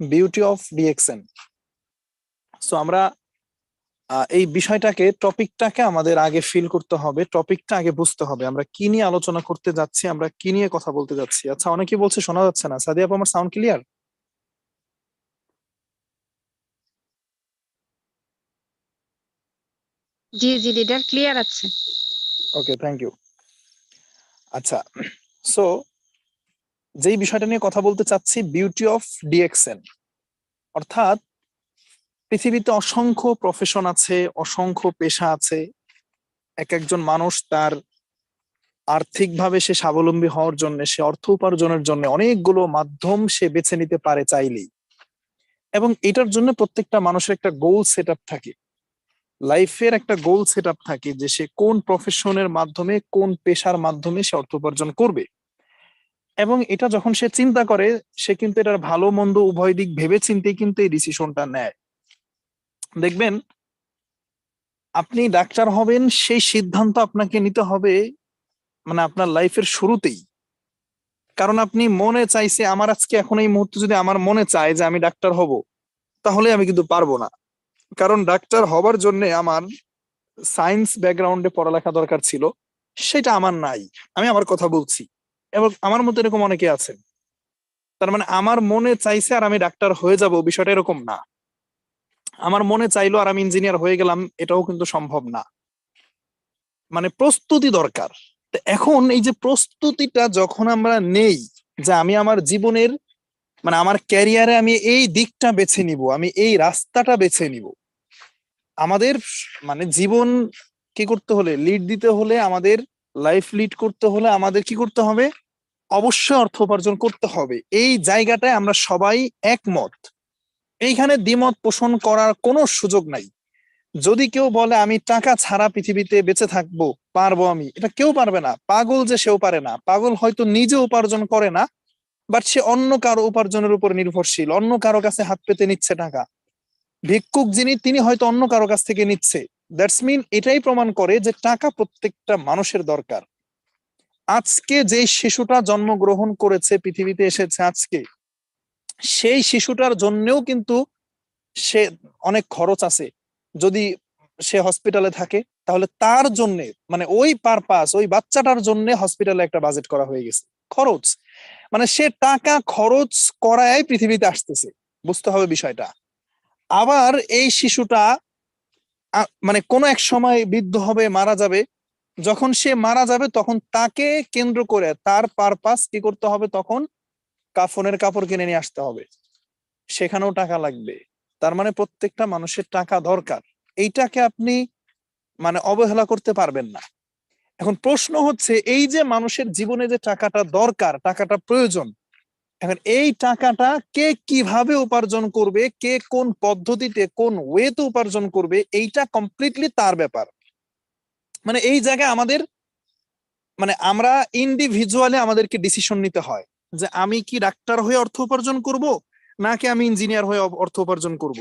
Beauty of DXN. So আমরা এই বিষয়টাকে, টপিকটাকে আমাদের আগে ফিল করতে হবে, টপিকটা আগে বুঝতে হবে, আমরা কি নিয়ে আলোচনা করতে যাচ্ছি, আমরা কি নিয়ে কথা বলতে যাচ্ছি। আচ্ছা, অনেকে বলছে শোনা যাচ্ছে না। সাদিয়া আপু, আমার সাউন্ড ক্লিয়ার? জি জি লিডার, ক্লিয়ার আছে। ওকে, থ্যাংক ইউ। আচ্ছা, সো যেই বিষয়টা নিয়ে কথা বলতে চাচ্ছি, বিউটি অফ ডিএক্সএন, অর্থাৎ পৃথিবীতে অসংখ্য প্রফেশন আছে, অসংখ্য পেশা আছে। এক একজন মানুষ তার আর্থিকভাবে সে স্বাবলম্বী হওয়ার জন্য, সে অর্থ উপার্জনের জন্য অনেকগুলো মাধ্যম সে বেছে নিতে পারে চাইলেই। এবং এটার জন্য প্রত্যেকটা মানুষের একটা গোল সেট আপ থাকে, লাইফের একটা গোল সেট আপ থাকে, যে সে কোন প্রফেশনের মাধ্যমে, কোন পেশার মাধ্যমে সে অর্থ উপার্জন করবে। এবং এটা যখন সে চিন্তা করে, সে কিন্তু এটার ভালো মন্দ উভয় দিক ভেবে চিন্তেই কিন্তু এই ডিসিশনটা নেয়। দেখবেন, আপনি ডাক্তার হবেন সেই সিদ্ধান্ত আপনাকে নিতে হবে মানে আপনার লাইফের শুরুতেই। কারণ আপনি মনে চাইছে, আমার আজকে এখন এই মুহূর্তে যদি আমার মনে চায় যে আমি ডাক্তার হব, তাহলে আমি কিন্তু পারবো না। কারণ ডাক্তার হবার জন্য আমার সায়েন্স ব্যাকগ্রাউন্ডে পড়ালেখা দরকার ছিল, সেটা আমার নাই। আমি আমার কথা বলছি, এবং আমার মতো এরকম অনেকে আছেন। তার মানে আমার মনে চাইছে আর আমি ডাক্তার হয়ে যাব, বিষয়টা এরকম না। আমার মনে চাইলো আর আমি ইঞ্জিনিয়ার হয়ে গেলাম, এটাও কিন্তু সম্ভব না। মানে প্রস্তুতি দরকার। তো এখন এই যে প্রস্তুতিটা যখন আমরা নেই, যে আমি আমার জীবনের মানে আমার ক্যারিয়ারে আমি এই দিকটা বেছে নিব, আমি এই রাস্তাটা বেছে নিব। আমাদের মানে জীবন কি করতে হলে, লিড দিতে হলে, আমাদের লাইফ লিড করতে হলে আমাদের কি করতে হবে? অবশ্যই অর্থ উপার্জন করতে হবে। এই জায়গাটায় আমরা সবাই একমত, এইখানে দ্বিমত পোষণ করার কোনো সুযোগ নাই। যদি কেউ বলে আমি টাকা ছাড়া পৃথিবীতে বেঁচে থাকবো, পারবো আমি, এটা কেউ পারবে না। পাগল যে সেও পারে না। পাগল হয়তো নিজে উপার্জন করে না, বাট সে অন্য কারো উপার্জনের উপর নির্ভরশীল, অন্য কারো কাছে হাত পেতে নিচ্ছে টাকা। ভিক্ষুক যিনি, তিনি হয়তো অন্য কারো কাছ থেকে নিচ্ছে। দ্যাটস মিন, এটাই প্রমাণ করে যে টাকা প্রত্যেকটা মানুষের দরকার। আজকে যে শিশুটা জন্মগ্রহণ করেছে, পৃথিবীতে এসেছে আজকে, সেই শিশুটার জন্যও কিন্তু সে অনেক খরচ আছে। যদি সে হসপিটালে থাকে, তাহলে তার জন্য মানে ওই পারপাস, ওই বাচ্চাটার জন্য হসপিটালে একটা বাজেট করা হয়ে গেছে, খরচ। মানে সে টাকা খরচ করায় পৃথিবীতে আসতেছে, বুঝতে হবে বিষয়টা। আবার এই শিশুটা মানে কোনো এক সময় বৃদ্ধ হবে, মারা যাবে। যখন সে মারা যাবে, তখন তাকে কেন্দ্র করে তার পারপাস কি করতে হবে? তখন কাফনের কাপড় কিনে নিয়ে আসতে হবে, সেখানেও টাকা লাগবে। তার মানে প্রত্যেকটা মানুষের টাকা দরকার, এইটাকে আপনি মানে অবহেলা করতে পারবেন না। এখন প্রশ্ন হচ্ছে, এই যে মানুষের জীবনে যে টাকাটা দরকার, টাকাটা প্রয়োজন, এখন এই টাকাটা কে কিভাবে উপার্জন করবে, কে কোন পদ্ধতিতে, কোন ওয়েতে উপার্জন করবে, এইটা কমপ্লিটলি তার ব্যাপার। মানে এই জায়গায় আমাদের মানে আমরা ইন্ডিভিজুয়ালি আমাদেরকে ডিসিশন নিতে হয়, যে আমি কি ডাক্তার হয়ে অর্থ উপার্জন করব, নাকি আমি ইঞ্জিনিয়ার হয়ে অর্থ উপার্জন করব,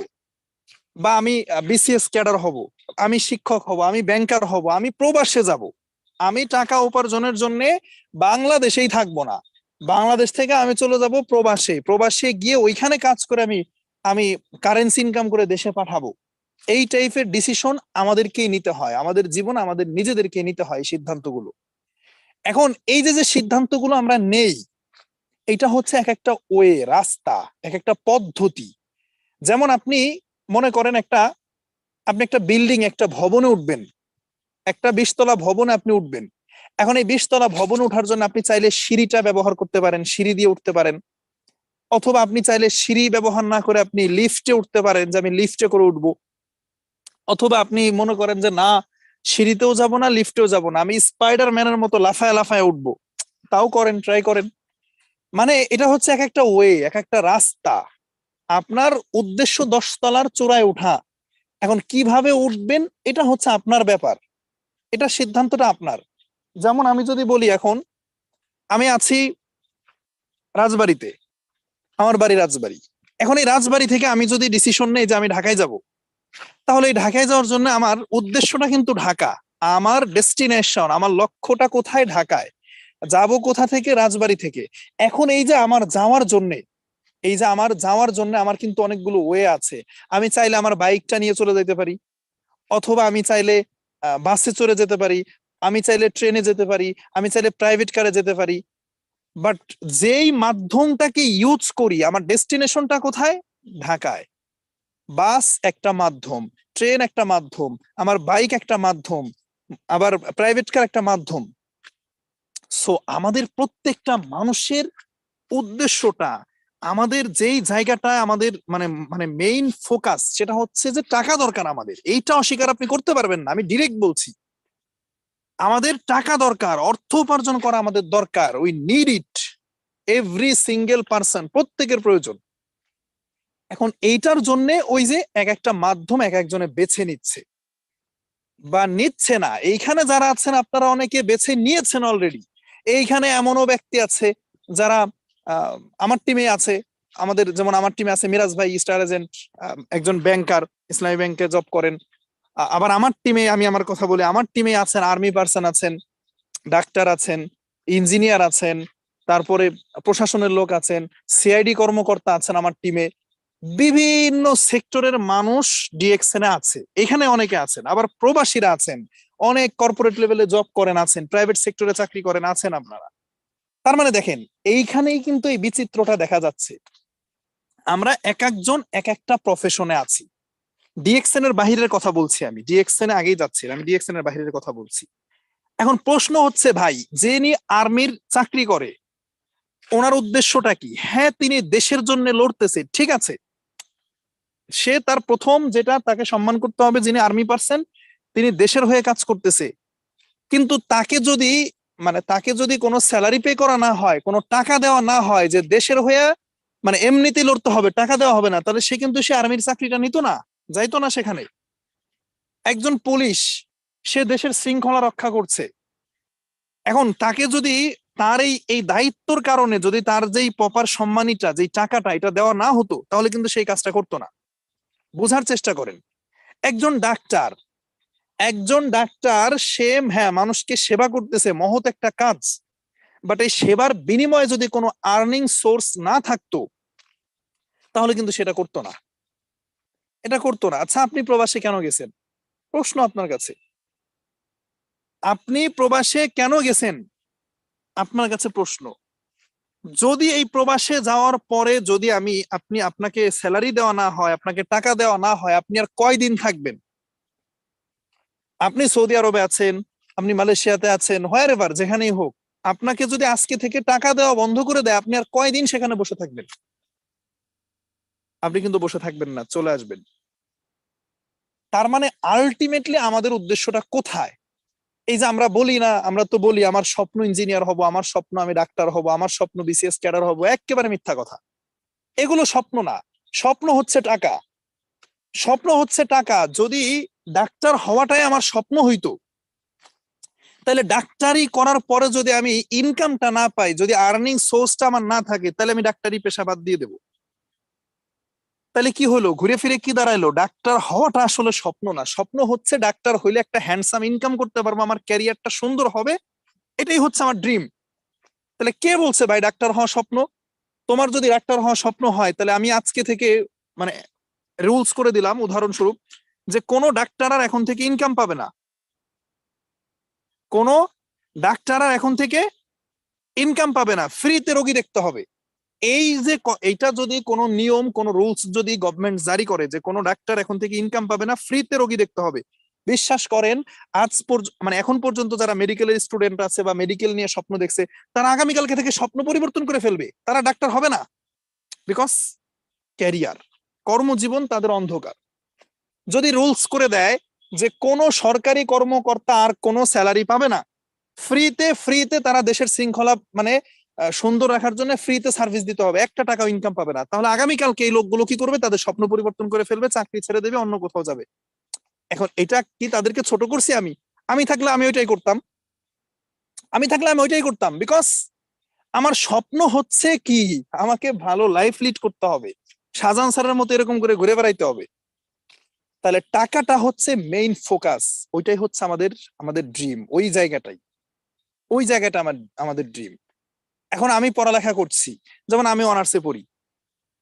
বা আমি বিসিএস ক্যাডার হব, আমি শিক্ষক হব, আমি ব্যাংকার হব, আমি প্রবাসে যাব। আমি টাকা উপার্জনের জন্য বাংলাদেশেই থাকবো না, বাংলাদেশ থেকে আমি চলে যাব প্রবাসে, প্রবাসে গিয়ে ওইখানে কাজ করে আমি আমি কারেন্সি ইনকাম করে দেশে পাঠাবো। এই টাইপের ডিসিশন আমাদেরকেই নিতে হয়, আমাদের জীবন আমাদের নিজেদেরকে নিতে হয় সিদ্ধান্তগুলো। এখন এই যে যে সিদ্ধান্তগুলো আমরা নেই, এটা হচ্ছে এক একটা ওয়ে, রাস্তা, এক একটা পদ্ধতি। যেমন আপনি মনে করেন আপনি একটা বিল্ডিং, একটা ভবনে উঠবেন, একটা 20 তলা ভবনে আপনি উঠবেন। এখন এই 20 তলা ভবনে ওঠার জন্য আপনি চাইলে সিঁড়িটা ব্যবহার করতে পারেন, সিঁড়ি দিয়ে উঠতে পারেন। অথবা আপনি চাইলে সিঁড়ি ব্যবহার না করে আপনি লিফটে উঠতে পারেন, যে আমি লিফটে করে উঠবো। অথবা আপনি মনে করেন যে না, সিঁড়িতেও যাব না, লিফটেও যাব না, আমি স্পাইডার ম্যানের মতো লাফায় লাফায় উঠবো। তাও করেন, ট্রাই করেন। মানে এটা হচ্ছে এক একটা ওয়ে, এক একটা রাস্তা। আপনার উদ্দেশ্য 10 তলার চূড়ায় ওঠা, এখন কিভাবে উঠবেন এটা হচ্ছে আপনার ব্যাপার, এটা সিদ্ধান্তটা আপনার। যেমন আমি যদি বলি, এখন আমি আছি রাজবাড়িতে, আমার বাড়ি রাজবাড়ি। এখন এই রাজবাড়ি থেকে আমি যদি ডিসিশন নেই যে আমি ঢাকায় যাব, তাহলে এই ঢাকায় যাওয়ার জন্য আমার উদ্দেশ্যটা কিন্তু ঢাকা। আমার ডেস্টিনেশন, আমার লক্ষ্যটা কোথায়? ঢাকায়। যাব কোথা থেকে? রাজবাড়ি থেকে। এখন এই যে আমার যাওয়ার জন্য এই যে আমার যাওয়ার জন্য আমার কিন্তু অনেকগুলো ওয়ে আছে। আমি চাইলে আমার বাইকটা নিয়ে চলে যেতে পারি, অথবা আমি চাইলে বাসে চড়ে যেতে পারি, আমি চাইলে ট্রেনে যেতে পারি, আমি চাইলে প্রাইভেট কারে যেতে পারি। বাট যেই মাধ্যমটাকে ইউজ করি, আমার ডেস্টিনেশনটা কোথায়? ঢাকায়। বাস একটা মাধ্যম, ট্রেন একটা মাধ্যম, আমার বাইক একটা মাধ্যম, আবার প্রাইভেট কার একটা মাধ্যম। সো আমাদের প্রত্যেকটা মানুষের উদ্দেশ্যটা, আমাদের যেই জায়গাটা আমাদের মানে মানে মেইন ফোকাস, সেটা হচ্ছে যে টাকা দরকার আমাদের। এইটা অস্বীকার আপনি করতে পারবেন না, আমি ডিরেক্ট বলছি। আমাদের টাকা দরকার, অর্থ উপার্জন করা আমাদের দরকার, we need it, every single person, প্রত্যেকের প্রয়োজন। এখন এইটার জন্য ওই যে এক একটা মাধ্যম এক একজনে বেছে নিচ্ছে বা নিচ্ছে না। এইখানে যারা আছেন আপনারা অনেকে বেছে নিয়েছেন অলরেডি। এইখানে এমনও ব্যক্তি আছে যারা আমার টিমে আছে, আমাদের যেমন আমার টিমে আছে মিরাজ ভাই, স্টার এজেন্ট, একজন ব্যাংকার, ইসলামী ব্যাংকে জব করেন। আবার আমার টিমে, আমি আমার কথা বলি, আমার টিমে আছেন আর্মি পার্সন আছেন, ডাক্তার আছেন, ইঞ্জিনিয়ার আছেন, তারপরে প্রশাসনের লোক আছেন, সিআইডি কর্মকর্তা আছেন আমার টিমে। বিভিন্ন সেক্টরের মানুষ ডিএক্সএন এ আছে, এখানে অনেকে আছেন। আবার প্রবাসীরা আছেন, অনেক কর্পোরেট লেভেলে জব করেন আছেন, প্রাইভেট সেক্টরে চাকরি করেন আছেন আপনারা। তার মানে দেখেন, এইখানেই কিন্তু এই বিচিত্রটা দেখা যাচ্ছে। আমরা এক একজন এক একটা প্রফেশনে আছি। ডিএক্সএন এর বাহিরের কথা বলছি, আমি ডিএক্সএন এ আগেই যাচ্ছি, আমি ডিএক্সএন এর বাহিরের কথা বলছি। এখন প্রশ্ন হচ্ছে ভাই, যিনি আর্মির চাকরি করে ওনার উদ্দেশ্যটা কি? হ্যাঁ, তিনি দেশের জন্য লড়তেছে, ঠিক আছে। সে তার প্রথম যেটা তাকে সম্মান করতে হবে, যিনি আর্মি পার্সন, তিনি দেশের হয়ে কাজ করতেছে। কিন্তু তাকে যদি কোনো স্যালারি পে করা না হয়, কোনো টাকা দেওয়া না হয়, যে দেশের হয়ে মানে এমনিতেই লড়তে হবে, টাকা দেওয়া হবে না, তাহলে সে আর্মির চাকরিটা নিত না, যাইতো না সেখানে। একজন পুলিশ, সে দেশের শৃঙ্খলা রক্ষা করছে। এখন তাকে যদি তার এই দায়িত্বর কারণে যদি তার যেই প্রপার সম্মানিটা, যেই টাকাটা, এটা দেওয়া না হতো, তাহলে কিন্তু সেই কাজটা করতো না। বোঝার চেষ্টা করেন। একজন ডাক্তার, সে, হ্যাঁ, মানুষকে সেবা করতেছে, মহৎ একটা কাজ। বাট এই সেবার বিনিময়ে যদি কোনো আর্নিং সোর্স না থাকতো, তাহলে কিন্তু সেটা করতো না, এটা করতো না। আচ্ছা, আপনি প্রবাসে কেন গেছেন? প্রশ্ন আপনার কাছে, আপনি প্রবাসে কেন গেছেন? আপনার কাছে প্রশ্ন। যদি এই প্রবাসে যাওয়ার পরে যদি আপনাকে স্যালারি দেওয়া না হয়, আপনাকে টাকা দেওয়া না হয়, আপনি আর কয়দিন থাকবেন? আপনি সৌদি আরবে আছেন, আপনি মালয়েশিয়াতে আছেন, হোয়ার এভার, যেখানেই হোক, আপনাকে যদি আজকে থেকে টাকা দেওয়া বন্ধ করে দেয়, আপনি আর কয়দিন সেখানে বসে থাকবেন? আপনি কিন্তু বসে থাকবেন না, চলে আসবেন। তার মানে আলটিমেটলি আমাদের উদ্দেশ্যটা কোথায়? এই যে আমরা বলি না, আমরা তো বলি আমার স্বপ্ন ইঞ্জিনিয়ার হব, আমার স্বপ্ন আমি ডাক্তার হব, আমার স্বপ্ন বিসিএস ক্যাডার হব, একেবারে মিথ্যা কথা। এগুলো স্বপ্ন না, স্বপ্ন হচ্ছে টাকা। স্বপ্ন হচ্ছে টাকা। যদি ডাক্তার হওয়াটাই আমার স্বপ্ন হইতো, তাহলে ডাক্তারি করার পরে যদি আমি ইনকামটা না পাই, যদি আর্নিং সোর্সটা আমার না থাকে, তাহলে আমি ডাক্তারি পেশা বাদ দিয়ে দেবো। তাহলে কি হলো? ঘুরে ফিরে কি দাঁড়াইলো? ডাক্তার হওয়াটা আসলে স্বপ্ন না। স্বপ্ন হচ্ছে ডাক্তার হইলে একটা হ্যান্ডসাম ইনকাম করতে পারবো, আমার ক্যারিয়ারটা সুন্দর হবে, এটাই হচ্ছে আমার ড্রিম। তাহলে কে বলছে ভাই ডাক্তার হওয়া স্বপ্ন? তোমার যদি ডাক্তার হওয়া স্বপ্ন হয়, তাহলে আমি আজকে থেকে মানে রুলস করে দিলাম, উদাহরণস্বরূপ, যে কোনো ডাক্তার আর এখন থেকে ইনকাম পাবে না, কোনো ডাক্তার আর এখন থেকে ইনকাম পাবে না, ফ্রিতে রোগী দেখতে হবে। এই যে এইটা যদি কোনো নিয়ম, কোনো রুলস যদি গভর্নমেন্ট জারি করে যে কোনো ডাক্তার এখন থেকে ইনকাম পাবে না, ফ্রিতে রোগী দেখতে হবে, বিশ্বাস করেন, এখন পর্যন্ত যারা মেডিকেলের স্টুডেন্ট আছে বা মেডিকেল নিয়ে স্বপ্ন দেখছে, তারা আগামীকালকে থেকে স্বপ্ন পরিবর্তন করে ফেলবে, তারা ডাক্তার হবে না। বিকজ ক্যারিয়ার, কর্মজীবন তাদের অন্ধকার। যদি রুলস করে দেয় যে কোনো সরকারি কর্মকর্তা আর কোনো স্যালারি পাবে না, ফ্রিতে ফ্রিতে তারা দেশের শৃঙ্খলা সুন্দর রাখার জন্য ফ্রিতে সার্ভিস দিতে হবে, একটা টাকাও ইনকাম পাবে না, তাহলে আগামীকালকে এই লোকগুলো কি করবে? তাদের স্বপ্ন পরিবর্তন করে ফেলবে, চাকরি ছেড়ে দেবে, অন্য কোথাও যাবে। এখন এটা কি তাদেরকে ছোট করছি? আমি আমি থাকলে আমি ওইটাই করতাম, বিকজ আমার স্বপ্ন হচ্ছে কি, আমাকে ভালো লাইফ লিড করতে হবে, শাহজাহান স্যারের মতো এরকম করে ঘুরে বেড়াইতে হবে। তাহলে টাকাটা হচ্ছে মেইন ফোকাস, ওইটাই হচ্ছে আমাদের আমাদের ড্রিম, ওই জায়গাটা আমাদের ড্রিম। এখন আমি পড়ালেখা করছি, যেমন আমি অনার্সে পড়ি,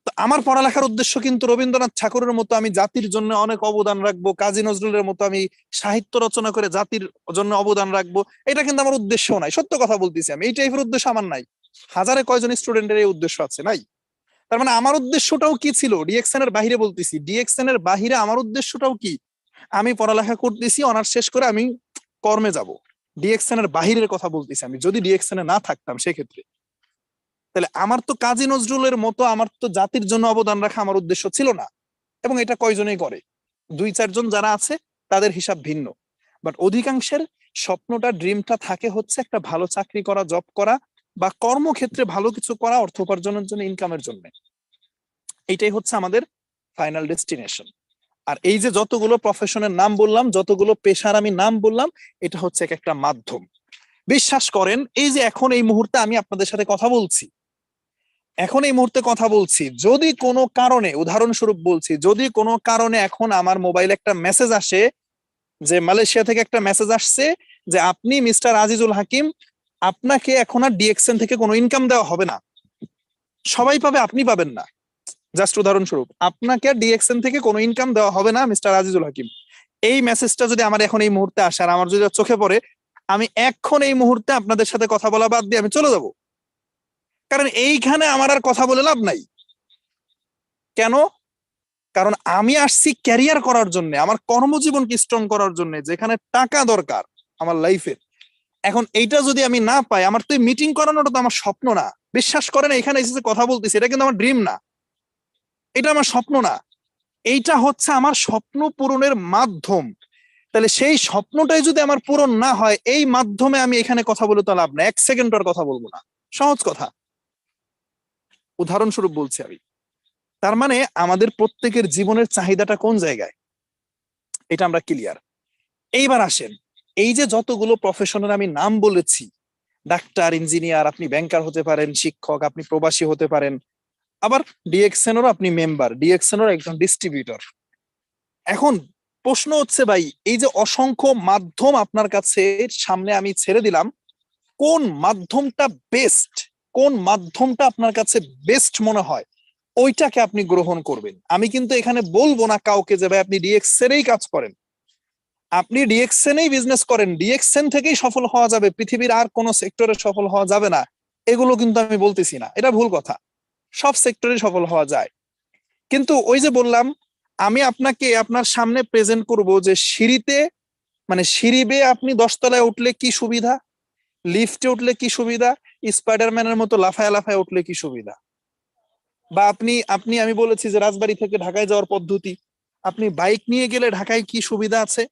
তো আমার পড়ালেখার উদ্দেশ্য কিন্তু রবীন্দ্রনাথ ঠাকুরের মতো আমি জাতির জন্য অনেক অবদান রাখবো, কাজী নজরুলের মতো আমি সাহিত্য রচনা করে জাতির জন্য অবদান রাখবো, এটা কিন্তু আমার উদ্দেশ্য নাই। সত্য কথা বলতেছি, আমি এই টাইপের উদ্দেশ্য আমার নাই। হাজারে কয়জন স্টুডেন্টের এই উদ্দেশ্য আছে? নাই। তার মানে আমার উদ্দেশ্যটাও কি ছিল? ডিএক্সএন এর বাহিরে বলতেছি, ডিএক্সএন এর বাহিরে আমার উদ্দেশ্যটাও কি? আমি পড়ালেখা করতেছি, অনার্স শেষ করে আমি কর্মে যাব। ডিএক্সএন এর বাহিরের কথা বলতেছি আমি। যদি ডিএক্সএন এ না থাকতাম সেক্ষেত্রে, তাহলে আমার তো কাজী নজরুলের মতো আমার তো জাতির জন্য অবদান রাখা আমার উদ্দেশ্য ছিল না। এবং এটা কয়জনেই করে, 2-4 জন যারা আছে তাদের হিসাব ভিন্ন। বাট অধিকাংশের স্বপ্নটা, ড্রিমটা থাকে হচ্ছে একটা ভালো চাকরি করা, জব করা, বা কর্মক্ষেত্রে ভালো কিছু করা, অর্থ উপার্জনের জন্য, ইনকামের জন্য। এইটাই হচ্ছে আমাদের ফাইনাল ডেস্টিনেশন। আর এই যে যতগুলো প্রফেশনের নাম বললাম, যতগুলো পেশার আমি নাম বললাম, এটা হচ্ছে এক একটা মাধ্যম। বিশ্বাস করেন, এই যে এখন এই মুহূর্তে আমি আপনাদের সাথে কথা বলছি, এখন এই মুহূর্তে কথা বলছি, যদি কোনো কারণে, উদাহরণস্বরূপ বলছি, যদি কোনো কারণে এখন আমার মোবাইলে একটা মেসেজ আসে যে মালয়েশিয়া থেকে একটা মেসেজ আসছে যে আপনি মিস্টার আজিজুল হাকিম, আপনাকে এখন আর ডিএক্সএন থেকে কোনো ইনকাম দেওয়া হবে না, সবাই পাবে, আপনি পাবেন না। জাস্ট উদাহরণস্বরূপ, আপনাকে আর ডিএক্সএন থেকে কোনো ইনকাম দেওয়া হবে না মিস্টার আজিজুল হাকিম, এই মেসেজটা যদি আমার এখন এই মুহূর্তে আসে আর আমার যদি চোখে পড়ে, আমি এখন এই মুহূর্তে আপনাদের সাথে কথা বলা বাদ দিয়ে আমি চলে যাব। কারণ এইখানে আমার আর কথা বলে লাভ নাই। কেন? কারণ আমি আসছি ক্যারিয়ার করার জন্য, আমার কর্মজীবনকে স্ট্রং করার জন্য, যেখানে টাকা দরকার আমার লাইফে। এখন এইটা যদি আমি না পাই, আমার তো মিটিং করানোটা তো আমার স্বপ্ন না। বিশ্বাস করেন, এখানে এসে কথা বলতেছি, এটা কিন্তু আমার ড্রিম না, এটা আমার স্বপ্ন না, এইটা হচ্ছে আমার স্বপ্ন পূরণের মাধ্যম। তাহলে সেই স্বপ্নটাই যদি আমার পূরণ না হয়, এই মাধ্যমে আমি এখানে কথা বলে তো লাভ না, 1 সেকেন্ড আর কথা বলবো না। সহজ কথা, উদাহরণস্বরূপ বলছি আমি। তার মানে আমাদের প্রত্যেকের জীবনের চাহিদাটা কোন জায়গায়, এটা আমরা ক্লিয়ার। এইবার আসেন, এই যে যতগুলো প্রফেশনের আমি নাম বলেছি, ডাক্তার, ইঞ্জিনিয়ার, আপনি ব্যাংকার হতে পারেন, শিক্ষক, আপনি প্রবাসী হতে পারেন, আবার ডিএক্সএনেরও আপনি মেম্বার, ডিএক্সএনেরও একজন ডিস্ট্রিবিউটর। এখন প্রশ্ন হচ্ছে ভাই, এই যে অসংখ্য মাধ্যম আপনার কাছে সামনে আমি ছেড়ে দিলাম, কোন মাধ্যমটা বেস্ট, কোন মাধ্যমটা আপনার কাছে বেস্ট মনে হয়, ওইটাকে আপনি গ্রহণ করবেন। আমি কিন্তু এখানে বলবো না কাউকে যে ভাই আপনি ডিএক্সএনেই কাজ করেন, আপনি ডিএক্সএনেই বিজনেস করেন, ডিএক্সএন থেকেই সফল হওয়া যাবে, পৃথিবীর আর কোন সেক্টরে সফল হওয়া যাবে না, এগুলো কিন্তু আমি বলতেছি না, এটা ভুল কথা। সব সেক্টরে সফল হওয়া যায়। কিন্তু ওই যে বললাম, আমি আপনাকে আপনার সামনে প্রেজেন্ট করব যে সিঁড়িতে, মানে সিঁড়ি বেয়ে আপনি 10 তলায় উঠলে কি সুবিধা, লিফটে উঠলে কি সুবিধা, স্পাইডারম্যানের মতো লাফায় লাফায় উঠলে কি সুবিধা, বা আপনি আপনি আমি বলেছি যে রাজবাড়ী থেকে ঢাকায় যাওয়ার পদ্ধতি, আপনি বাইক নিয়ে গেলে ঢাকায় কি সুবিধা আছে,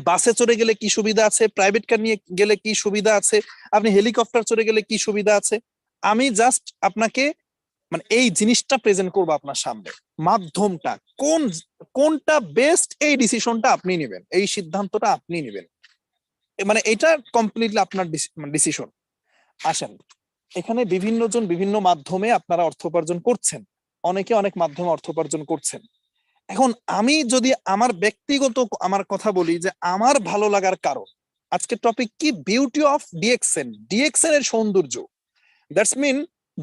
বাসে চড়ে গেলে কি সুবিধা আছে, প্রাইভেট কার নিয়ে গেলে কি সুবিধা আছে, আপনি হেলিকপ্টার চড়ে গেলে কি সুবিধা আছে। আমি জাস্ট আপনাকে মানে এই জিনিসটা প্রেজেন্ট করবো আপনার সামনে, মাধ্যমটা কোন, কোনটা বেস্ট, এই ডিসিশনটা আপনি নেবেন, এই সিদ্ধান্তটা আপনি নেবেন। মানে এটা কমপ্লিটলি আপনার ডিসিশন। আসেন, এখানে বিভিন্ন জন বিভিন্ন মাধ্যমে আপনারা অর্থ উপার্জন করছেন, অনেকে অনেক মাধ্যমে অর্থ উপার্জন করছেন। এখন আমি যদি আমার ব্যক্তিগত আমার কথা বলি, যে আমার ভালো লাগার কারণ, আজকের টপিক কি, বিউটি অফ ডিএক্সএন, ডিএক্সএন এর সৌন্দর্য। দ্যাটস মিন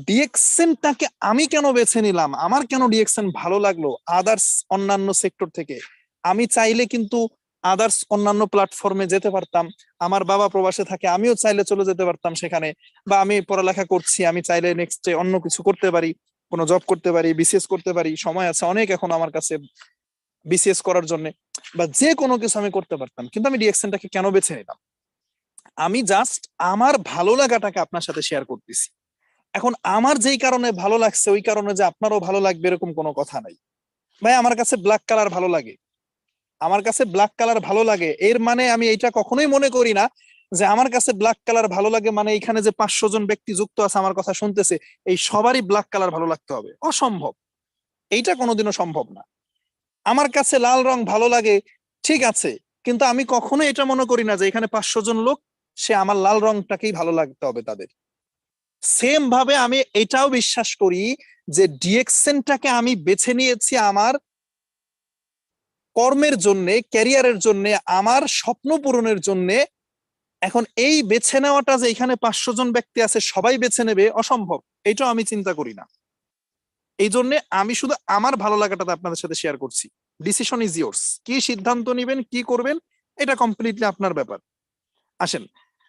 ডিএক্সএনটাকে আমি কেন বেছে নিলাম, আমার কেন ডিএক্সএন ভালো লাগলো আদার্স অন্যান্য সেক্টর থেকে। আমি চাইলে কিন্তু আদার্স অন্যান্য প্ল্যাটফর্মে যেতে পারতাম, আমার বাবা প্রবাসে থাকে, আমিও চাইলে চলে যেতে পারতাম সেখানে, বা আমি পড়ালেখা করছি, আমি চাইলে নেক্সটে অন্য কিছু করতে পারি, কোনো জব করতে পারি, বিসিএস করতে পারি, সময় আছে অনেক এখন আমার কাছে বিসিএস করার জন্য, বা যে কোনো কিছু আমি করতে পারতাম। কিন্তু আমি ডিএক্সএনটাকে কেন বেছে নিলাম, আমি জাস্ট আমার ভালো লাগাটাকে আপনার সাথে শেয়ার করতেছি। এখন আমার যেই কারণে ভালো লাগছে ওই কারণে যে আপনারও ভালো লাগবে এরকম কোনো কথা নাই। ভাই আমার কাছে ব্ল্যাক কালার ভালো লাগে, আমার কাছে ব্ল্যাক কালার ভালো লাগে, এর মানে আমি এইটা কখনোই মনে করি না যে আমার কাছে ব্ল্যাক কালার ভালো লাগে মানে এখানে যে 500 জন ব্যক্তি যুক্ত আছে আমার কথা শুনতেছে, এই সবারই ব্ল্যাক কালার ভালো লাগতে হবে, অসম্ভব, এইটা কোনোদিনও সম্ভব না। আমার কাছে লাল রং ভালো লাগে, ঠিক আছে, কিন্তু আমি কখনোই এটা মনে করি না যে এখানে 500 জন লোক, সে আমার লাল রংটাকেই ভালো লাগতে হবে তাদের। সেম ভাবে আমি এটাও বিশ্বাস করি যে ডিএক্সএনটাকে আমি বেছে নিয়েছি আমার কর্মের জন্য, ক্যারিয়ারের জন্য, আমার স্বপ্ন পূরণের জন্য। এখন এই বেছে নেওয়াটা যে এখানে 500 জন ব্যক্তি আছে সবাই বেছে নেবে, অসম্ভব, এটাও আমি চিন্তা করি না। এই জন্য আমি শুধু আমার ভালো লাগাটা আপনাদের সাথে শেয়ার করছি। ডিসিশন ইজ ইয়োর্স, কি সিদ্ধান্ত নেবেন কি করবেন এটা কমপ্লিটলি আপনার ব্যাপার। আসেন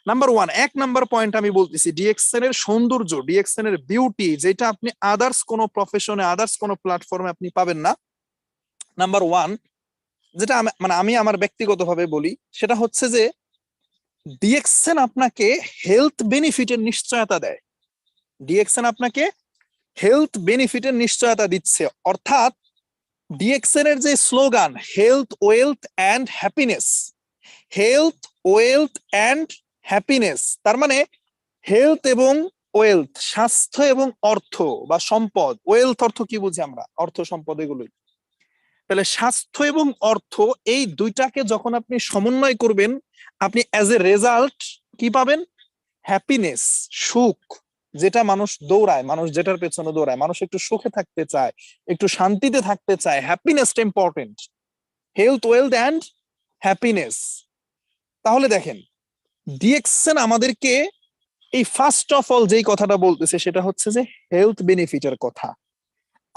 নাম্বার ওয়ান, এক নাম্বার পয়েন্ট আমি বলতেছি ডিএক্সএন এর সৌন্দর্য, ডিএক্সএন এর বিউটি, যেটা আপনি আদার্স কোনো প্রফেশনে আদার্স কোনো প্ল্যাটফর্মে আপনি পাবেন না। নাম্বার ওয়ান, যেটা মানে আমি আমার ব্যক্তিগতভাবে বলি, সেটা হচ্ছে যে ডিএক্সএন আপনাকে হেলথ বেনিফিটের নিশ্চয়তা দেয়। ডিএক্সএন আপনাকে হেলথ বেনিফিটের নিশ্চয়তা দিচ্ছে, অর্থাৎ ডিএক্সএন এর যে slogan health wealth and happiness, health wealth and happiness, তার মানে হেলথ এবং ওয়েলথ, স্বাস্থ্য এবং অর্থ বা সম্পদ। ওয়েলথ অর্থ কি বুঝি আমরা, অর্থ সম্পদ এগুলোই। তাহলে স্বাস্থ্য এবং অর্থ এই দুইটাকে যখন আপনি সমন্বয় করবেন, আপনি অ্যাজ এ রেজাল্ট কি পাবেন? হ্যাপিনেস, সুখ। যেটা মানুষ দৌড়ায়, মানুষ যেটার পেছনে দৌড়ায়, মানুষ একটু সুখে থাকতে চায়, একটু শান্তিতে থাকতে চায়, হ্যাপিনেসটা important. Health wealth and happiness. তাহলে দেখেন ডিএক্সএন আমাদেরকে এই ফার্স্ট অফ অল যেই কথাটা বলতেছে সেটা হচ্ছে যে হেলথ বেনিফিটের কথা।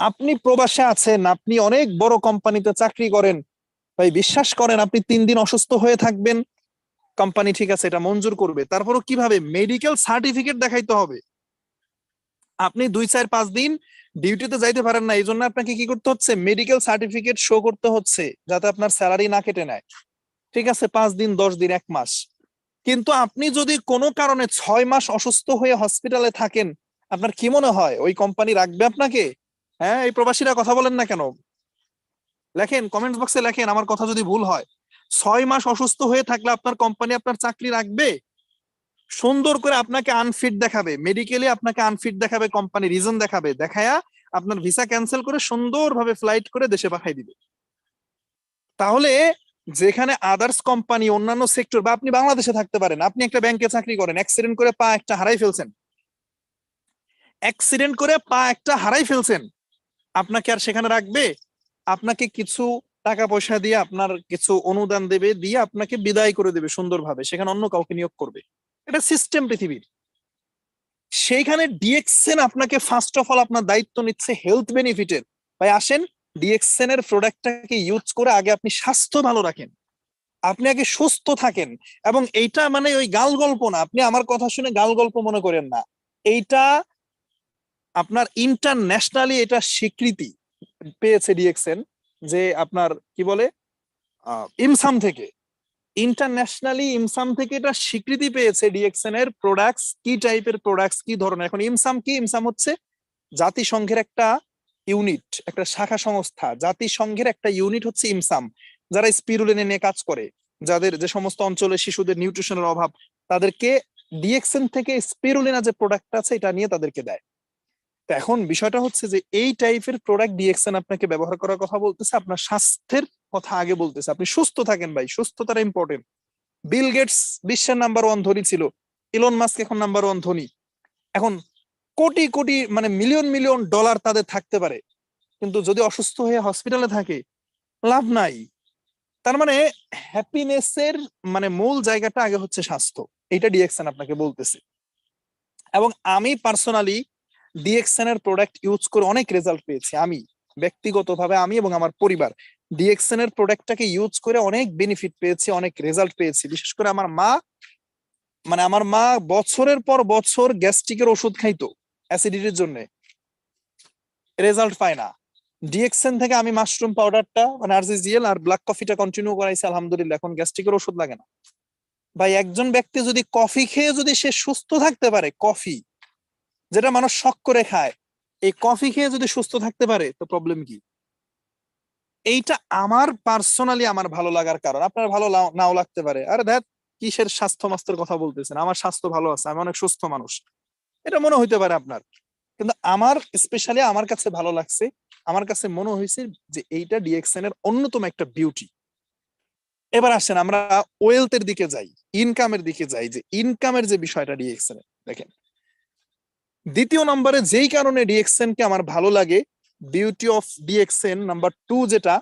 আপনি প্রবাসে আছেন, আপনি অনেক বড় কোম্পানিতে চাকরি করেন, ভাই বিশ্বাস করেন আপনি 3 দিন অসুস্থ হয়ে থাকবেন, কোম্পানি ঠিক আছে এটা মঞ্জুর করবে, তারপরও কিভাবে? মেডিকেল সার্টিফিকেট দেখাইতে হবে। আপনি 2 4 5 দিন ডিউটিতে যাইতে পারেন না, এই জন্য আপনাকে কি করতে হচ্ছে? মেডিকেল সার্টিফিকেট শো করতে হচ্ছে, যাতে আপনার স্যালারি না কেটে নেয়। ঠিক আছে, 5 দিন 10 দিন 1 মাস। কিন্তু আপনি যদি কোনো কারণে 6 মাস অসুস্থ হয়ে হসপিটালে থাকেন, আপনার কি মনে হয় ওই কোম্পানি রাখবে আপনাকে? হ্যাঁ, এই প্রবাসীরা কথা বলেন না কেন? লেখেন, কমেন্টস বক্সে লেখেন আমার কথা যদি ভুল হয়। 6 মাস অসুস্থ হয়ে থাকলে আপনার কোম্পানি আপনার চাকরি রাখবে? সুন্দর করে আপনাকে আনফিট দেখাবে, মেডিকেলি আপনাকে আনফিট দেখাবে, কোম্পানি রিজন দেখাবে, দেখায়া আপনার ভিসা ক্যান্সেল করে সুন্দরভাবে ফ্লাইট করে দেশে পাঠাই দিবে। তাহলে যেখানে আদার্স কোম্পানি অন্যান্য সেক্টর, বা আপনি বাংলাদেশে থাকতে পারেন, আপনি একটা ব্যাংকে চাকরি করেন, অ্যাক্সিডেন্ট করে পা একটা হারাই ফেলছেন, অ্যাক্সিডেন্ট করে পা একটা হারাই ফেলছেন, আপনাকে আর সেখানে রাখবে? আপনাকে কিছু টাকা পয়সা দিয়ে আপনার কিছু অনুদান দেবে, দিয়ে আপনাকে বিদায় করে দেবে সুন্দরভাবে, সেখানে অন্য কাউকে নিয়োগ করবে। এটা সিস্টেম পৃথিবীর। সেইখানে ডিএক্সএন আপনাকে ফার্স্ট অফ অল আপনার দায়িত্ব নিচ্ছে হেলথ বেনিফিটের। ভাই আসেন, ডিএক্সএন এর প্রোডাক্টটাকে ইউজ করে আগে আপনি স্বাস্থ্য ভালো রাখেন, আপনি আগে সুস্থ থাকেন। এবং এইটা মানে ওই গাল গল্প না, আপনি আমার কথা শুনে গাল গল্প মনে করেন না। এইটা আপনার ইন্টারন্যাশনালি এটা স্বীকৃতি পেয়েছে ডিএক্সএন, যে আপনার কি বলে ইমসাম থেকে, ইন্টারন্যাশনালি ইমসাম থেকে এটা স্বীকৃতি পেয়েছে ডিএক্সএন এর প্রোডাক্টস কি টাইপের, প্রোডাক্টস কি ধরনের। এখন ইমসাম কি? ইমসাম হচ্ছে জাতিসংঘের একটা ইউনিট, একটা শাখা সংস্থা। জাতিসংঘের একটা ইউনিট হচ্ছে ইমসাম, যারা স্পিরুলিনা নিয়ে কাজ করে, যাদের যে সমস্ত অঞ্চলে শিশুদের নিউট্রিশনের অভাব, তাদেরকে ডিএক্সএন থেকে স্পিরুলিনা যে প্রোডাক্ট আছে এটা নিয়ে তাদেরকে দেয়। তো এখন বিষয়টা হচ্ছে যে এই টাইপের প্রোডাক্ট ডিএক্সএন আপনাকে ব্যবহার করার কথা বলতেছে, আপনার স্বাস্থ্যের কথা আগে বলতেছে, আপনি সুস্থ থাকেন ভাই, সুস্থতাটা ইম্পর্টেন্ট। বিল গেটস বিশ্বের নাম্বার 1 ধনী ছিল, ইলন মাস্ক এখন নাম্বার 1 ধনী। এখন কোটি কোটি মানে মিলিয়ন মিলিয়ন ডলার তাদের থাকতে পারে, কিন্তু যদি অসুস্থ হয়ে হসপিটালে থাকে লাভ নাই। তার মানে হ্যাপিনেসের মানে মূল জায়গাটা আগে হচ্ছে স্বাস্থ্য, এটা ডিএক্সএন আপনাকে বলতেছে। এবং আমি পার্সোনালি ডিএক্সএন এর প্রোডাক্ট ইউজ করে অনেক রেজাল্ট পেয়েছি। আমি ব্যক্তিগতভাবে, আমি এবং আমার পরিবার ডিএক্সএন এর প্রোডাক্টটাকে ইউজ করে অনেক বেনিফিট পেয়েছি, অনেক রেজাল্ট পেয়েছি। বিশেষ করে আমার মা, মানে আমার মা বছরের পর বছর গ্যাস্ট্রিকের ওষুধ খাইতো অ্যাসিডিটির জন্য, রেজাল্ট পায় না। ডিএক্সএন থেকে আমি মাশরুম পাউডারটা মানে আরজিজিএল আর ব্ল্যাক কফিটা কন্টিনিউ করাইছি, আলহামদুলিল্লাহ এখন গ্যাস্ট্রিকের ওষুধ লাগে না। ভাই একজন ব্যক্তি যদি কফি খেয়ে যদি সে সুস্থ থাকতে পারে, কফি যেটা মানুষ শখ করে খায়, এই কফি খেয়ে যদি সুস্থ থাকতে পারে তো প্রবলেম কি? এইটা আমার পার্সোনালি আমার ভালো লাগার কারণ। আপনার ভালো নাও লাগতে পারে, আরে দেখ কিসের স্বাস্থ্য মাস্তের কথা বলতেছেন, আমার স্বাস্থ্য ভালো আছে, আমি অনেক সুস্থ মানুষ, এটা মনে হইতে পারে আপনার। কিন্তু আমার স্পেশালি আমার কাছে ভালো লাগছে, আমার কাছে মনে হয়েছে যে এইটা ডিএক্সএন এর অন্যতম একটা বিউটি। এবার আসেন আমরা ওয়েলথের দিকে যাই, ইনকামের দিকে যাই, যে ইনকামের যে বিষয়টা ডিএক্সএন এর দেখেন। দ্বিতীয় নম্বরে যেই কারণে ডিএক্সএন কে আমার ভালো লাগে, বিউটি অফ ডিএক্সএন নাম্বার 2 যেটা,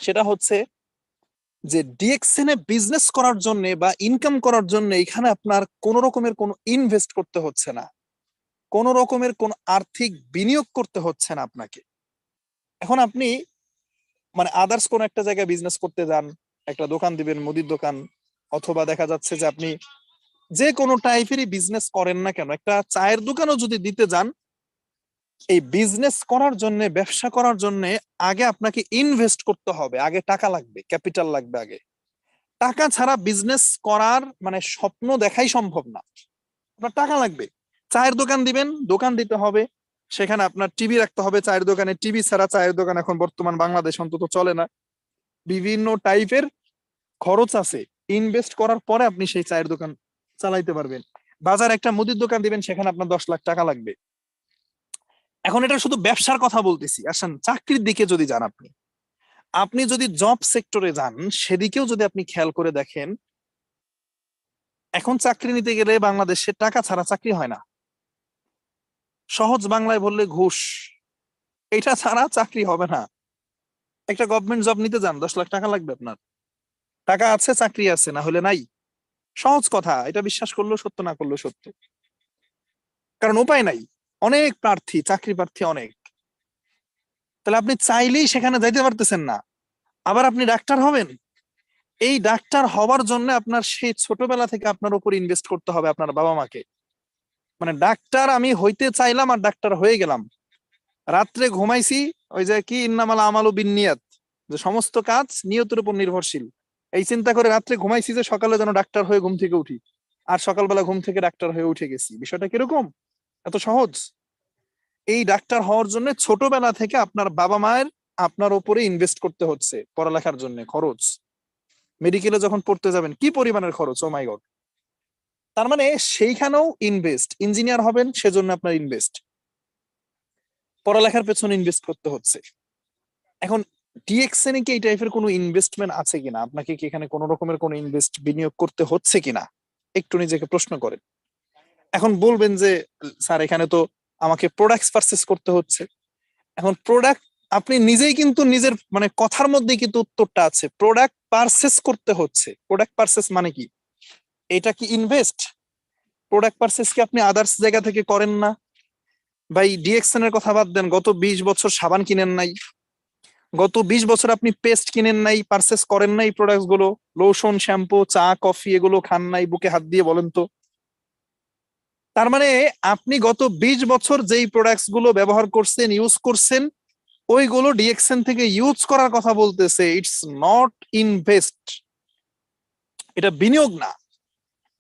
সেটা হচ্ছে যে ডিএক্সএন এ বিজনেস করার জন্য বা ইনকাম করার জন্য এখানে আপনার কোন রকমের কোনো ইনভেস্ট করতে হচ্ছে না। কোন রকমের কোন আর্থিক বিনিয়োগ করতে হচ্ছে না আপনাকে। এখন আপনি মানে আদার্স কোন একটা জায়গায় বিজনেস করতে যান, একটা দোকান দিবেন, মুদির দোকান, অথবা দেখা যাচ্ছে যে আপনি যে কোনো টাইপেরই বিজনেস করেন না কেন, একটা চায়ের দোকানও যদি দিতে যান, এই বিজনেস করার জন্য, ব্যবসা করার জন্য আগে আপনাকে ইনভেস্ট করতে হবে, আগে টাকা লাগবে, ক্যাপিটাল লাগবে আগে। টাকা ছাড়া বিজনেস করার মানে স্বপ্ন দেখাই সম্ভব না। আপনার টাকা লাগবে। চায়ের দোকান দিবেন, দোকান দিতে হবে, সেখানে আপনার টিভি রাখতে হবে চায়ের দোকানে। টিভি ছাড়া চায়ের দোকান এখন বর্তমান বাংলাদেশ অন্তত চলে না। বিভিন্ন টাইপের খরচ আছে, ইনভেস্ট করার পরে আপনি সেই চায়ের দোকান চালাইতে পারবেন। বাজার একটা মুদির দোকান দিবেন, সেখানে আপনার 10 লাখ টাকা লাগবে। এখন এটা শুধু ব্যবসার কথা বলতেছি, আসেন চাকরির দিকে যদি যান, আপনি আপনি যদি জব সেক্টরে যান, সেদিকেও যদি আপনি খেয়াল করে দেখেন, এখন চাকরি নিতে গেলে বাংলাদেশে টাকা ছাড়া চাকরি হয় না। সহজ বাংলায় বললে ঘুষ, এটা ছাড়া চাকরি হবে না। একটা গভর্নমেন্ট জব নিতে যান, 10 লাখ টাকা লাগবে আপনার। টাকা আছে, চাকরি আছে, না হলে নাই। সহজ কথা, এটা বিশ্বাস করলেও সত্য, না করলেও সত্য। কারণ উপায় নাই, অনেক প্রার্থী, চাকরি প্রার্থী অনেক। তাহলে আপনি চাইলেই সেখানে যাইতে পারতেছেন না। আবার আপনি ডাক্তার হবেন, এই ডাক্তার হওয়ার জন্য আপনার সেই ছোটবেলা থেকে আপনার উপর ইনভেস্ট করতে হবে আপনার বাবা মাকে। মানে ডাক্তার আমি হইতে চাইলাম আর ডাক্তার হয়ে গেলাম, রাত্রে ঘুমাইছি, ওই যে কি ইন্নামাল আমালু বিন্নিয়াত, যে সমস্ত কাজ নিয়তের উপর নির্ভরশীল, এই চিন্তা করে রাত্রে ঘুমাইছি যে সকালে যেন ডাক্তার হয়ে ঘুম থেকে উঠি, আর সকালবেলা ঘুম থেকে ডাক্তার হয়ে উঠে গেছি। বিষয়টা কিরকম? এত সহজ? এই ডাক্তার হওয়ার জন্য ছোটবেলা থেকে আপনার বাবা মায়ের আপনার উপরে ইনভেস্ট করতে হচ্ছে, পড়ালেখার জন্য খরচ। মেডিকেলে যখন পড়তে যাবেন কি পরিমাণের খরচ, ও মাই গড। তার মানে সেইখানেও ইনভেস্ট, ইঞ্জিনিয়ার হবেন সেজন্য আপনার ইনভেস্ট, পড়ালেখার পেছনে ইনভেস্ট করতে হচ্ছে। এখন ডিএক্সএন কি এই টাইপের কোনো ইনভেস্টমেন্ট আছে কিনা, আপনাকে কি এখানে কোনো রকমের কোনো ইনভেস্ট বিনিয়োগ করতে হচ্ছে কিনা, একটু নিজেকে প্রশ্ন করেন। এখন বলবেন যে স্যার এখানে তো আমাকে প্রোডাক্টস পারচেস করতে হচ্ছে। এখন প্রোডাক্ট, আপনি নিজেই কিন্তু নিজের মানে কথার মধ্যেই কিন্তু উত্তরটা আছে, প্রোডাক্ট পারচেস করতে হচ্ছে। প্রোডাক্ট পারচেস মানে কি? এটা কি ইনভেস্ট? প্রোডাক্ট পারচেস কি আপনি আদার্স জায়গা থেকে করেন না? ভাই ডিএক্সএন এর কথা বাদ দেন, গত 20 বছর সাবান কিনেন নাই? গত 20 বছর আপনি পেস্ট কিনেন নাই, পারচেস করেন নাই প্রোডাক্টস গুলো? লোশন, শ্যাম্পু, চা, কফি এগুলো খান নাই? বুকে হাত দিয়ে বলেন তো। তার মানে আপনি গত 20 বছর যেই প্রোডাক্টস গুলো ব্যবহার করছেন, ইউজ করছেন, ওইগুলো ডিএক্সএন থেকে ইউজ করার কথা বলতেছে। ইটস নট ইনভেস্ট, এটা বিনিয়োগ না।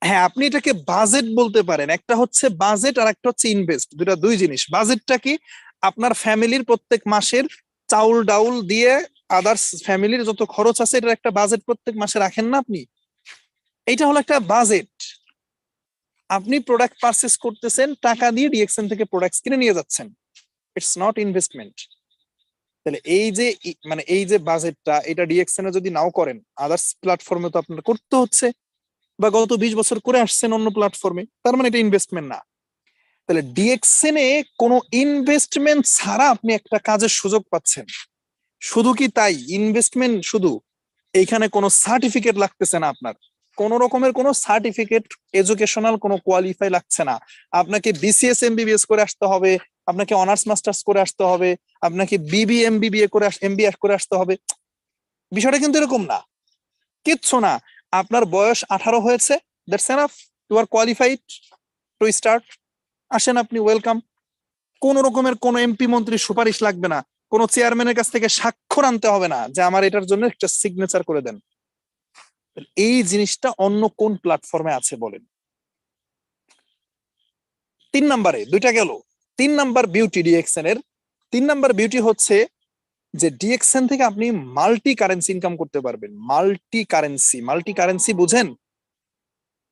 হ্যাঁ, আপনি এটাকে বাজেট বলতে পারেন। একটা হচ্ছে বাজেট আর একটা হচ্ছে ইনভেস্ট, দুটা দুই জিনিস। বাজেটটা কি? আপনার ফ্যামিলির প্রত্যেক মাসের চাউল ডাউল দিয়ে আদার্স ফ্যামিলির যত খরচ আছে, এটার একটা বাজেট প্রত্যেক মাসে রাখেন না আপনি? এইটা হলো একটা বাজেট। আপনি প্রোডাক্ট পারচেস করতেছেন, টাকা দিয়ে ডিএক্সএন থেকে প্রোডাক্ট কিনে নিয়ে যাচ্ছেন, ইটস নট ইনভেস্টমেন্ট। তাহলে এই যে মানে এই যে বাজেটটা, এটা ডিএক্সএন এ যদি নাও করেন, আদার্স প্ল্যাটফর্মে তো আপনার করতে হচ্ছে, বা গত 20 বছর করে আসছেন অন্য প্ল্যাটফর্মে, তার মানে এটা ইনভেস্টমেন্ট না। তাহলে ডিএক্সএন এ কোনো ইনভেস্টমেন্ট ছাড়া আপনি একটা কাজের সুযোগ পাচ্ছেন। শুধু কি তাই? ইনভেস্টমেন্ট শুধু, এইখানে কোনো সার্টিফিকেট লাগতেছে না আপনার, কোন রকমের কোনো সার্টিফিকেট, এডুকেশনাল কোনো কোয়ালিফাই লাগছে না। আপনাকে বিসিএস এমবিবিএস করে আসতে হবে, আপনাকে অনার্স মাস্টার্স করে আসতে হবে, আপনাকে বিবি এমবিবিএ করে এমবিএ করে আসতে হবে। বিষয়টা কিন্তু এরকম না, কিচ্ছু না। আপনার বয়স 18 হয়েছে, that's enough, you are qualified to start. আসেন আপনি, ওয়েলকাম। কোন রকমের কোন এমপি মন্ত্রীর সুপারিশ লাগবে না, কোন চেয়ারম্যানের কাছ থেকে স্বাক্ষর আনতে হবে না যে আমার এটার জন্য একটা সিগনেচার করে দেন। এই জিনিসটা অন্য কোন প্ল্যাটফর্মে আছে বলেন? 3 নম্বরে দুইটা গেল। 3 নম্বর বিউটি ডিএক্সএন এর, 3 নম্বর বিউটি হচ্ছে যে ডিএক্সএন থেকে আপনি মাল্টি কারেন্সি ইনকাম করতে পারবেন। মাল্টি কারেন্সি, মাল্টি কারেন্সি বুঝেন?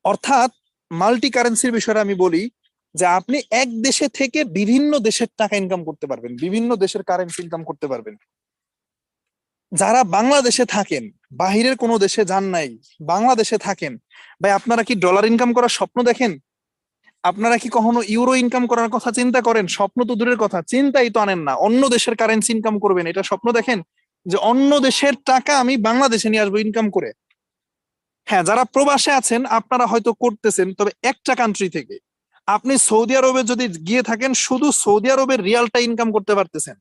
অর্থাৎ মাল্টি কারেন্সির বিষয়ে আমি বলি যে আপনি এক দেশে থেকে বিভিন্ন দেশের টাকা ইনকাম করতে পারবেন, বিভিন্ন দেশের কারেন্সি ইনকাম করতে পারবেন। যারা বাংলাদেশে থাকেন, বাহিরের কোনো দেশে যান নাই, বাংলাদেশে থাকেন, ভাই আপনারা কি ডলার ইনকাম করার স্বপ্ন দেখেন? আপনারা কি কখনো ইউরো ইনকাম করার কথা চিন্তা করেন? স্বপ্ন তো দূরের কথা, চিন্তাই তো আনেন না। অন্য দেশের কারেন্সি ইনকাম করবেন, এটা স্বপ্ন দেখেন যে অন্য দেশের টাকা আমি বাংলাদেশে নিয়ে আসবো ইনকাম করে? হ্যাঁ, যারা প্রবাসে আছেন আপনারা হয়তো করতেছেন, তবে একটা কান্ট্রি থেকে। আপনি সৌদি আরবে যদি গিয়ে থাকেন শুধু সৌদি আরবের রিয়ালটা ইনকাম করতে পারতেছেন।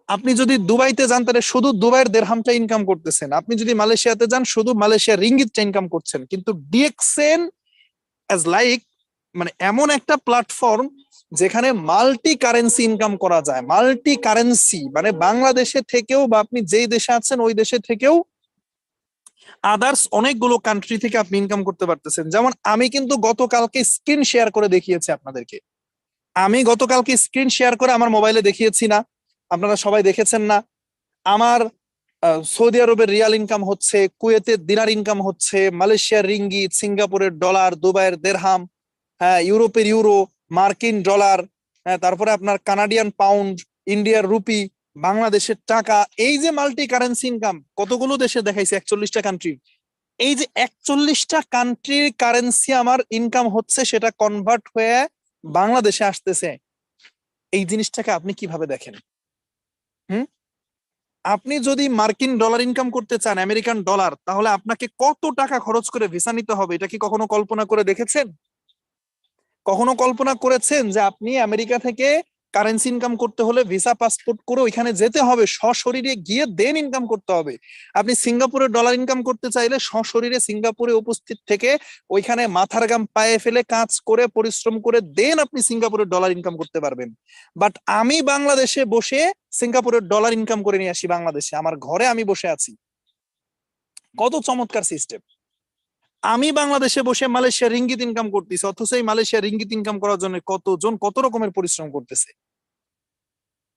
আপনি যদি দুবাইতে যান তাহলে শুধু দুবাইয়ের দিরহামটা ইনকাম করতেছেন। আপনি যদি মালয়েশিয়াতে যান শুধু মালয়েশিয়ার রিঙ্গিতটা ইনকাম করছেন। কিন্তু ডিএক্সএন অ্যাজ লাইক মানে এমন একটা প্ল্যাটফর্ম যেখানে মাল্টি কারেন্সি ইনকাম করা যায়। মাল্টি কারেন্সি মানে বাংলাদেশে থেকেও বা আপনি যেই দেশে আছেন ওই দেশে থেকেও আদার্স অনেকগুলো কান্ট্রি থেকে আপনি ইনকাম করতে পারতেছেন। যেমন আমি কিন্তু গতকালকে স্ক্রিন শেয়ার করে দেখিয়েছি আপনাদেরকে। আমি গতকালকে স্ক্রিন শেয়ার করে আমার মোবাইলে দেখিয়েছি না? আপনারা সবাই দেখেছেন না? আমার সৌদি আরবের রিয়াল ইনকাম হচ্ছে, কুয়েতের দিনার ইনকাম হচ্ছে, মালয়েশিয়ার রিঙ্গিত, সিঙ্গাপুরের ডলার, দুবাইয়ের দেরহাম, হ্যাঁ, ইউরোপের ইউরো, মার্কিন ডলার, হ্যাঁ, তারপরে আপনার কানাডিয়ান পাউন্ড, ইন্ডিয়ার রুপি, বাংলাদেশের টাকা। এই যে মাল্টি কারেন্সি ইনকাম কতগুলো দেশে দেখাইছে, 41টা কান্ট্রি। এই যে 41টা কান্ট্রির কারেন্সি আমার ইনকাম হচ্ছে, সেটা কনভার্ট হয়ে বাংলাদেশে আসতেছে। এই জিনিসটাকে আপনি কিভাবে দেখেন? হুম, আপনি যদি মার্কিন ডলার ইনকাম করতে চান, আমেরিকান ডলার, তাহলে আপনাকে কত টাকা খরচ করে ভিসা নিতে হবে? এটা কি কখনো কল্পনা করে দেখেছেন? কখনো কল্পনা করেছেন যে আপনি আমেরিকা থেকে কারেন্সি ইনকাম করতে হলে ভিসা পাসপোর্ট করে ওইখানে যেতে হবে, সশরীরে গিয়ে দেন ইনকাম করতে হবে? আপনি সিঙ্গাপুরের ডলার ইনকাম করতে চাইলে সশরীরে সিঙ্গাপুরে উপস্থিত থেকে ওইখানে মাথার ঘাম পায়ে ফেলে কাজ করে পরিশ্রম করে দেন আপনি সিঙ্গাপুরের ডলার ইনকাম করতে পারবেন। বাট আমি বাংলাদেশে বসে সিঙ্গাপুরের ডলার ইনকাম করে নিয়ে আসি বাংলাদেশে, আমার ঘরে আমি বসে আছি। কত চমৎকার সিস্টেম! আমি বাংলাদেশে বসে মালয়েশিয়া রিঙ্গিত ইনকাম করতেছি, অথচ এই মালয়েশিয়া রিঙ্গিত ইনকাম করার জন্য কতজন কত রকমের পরিশ্রম করতেছে।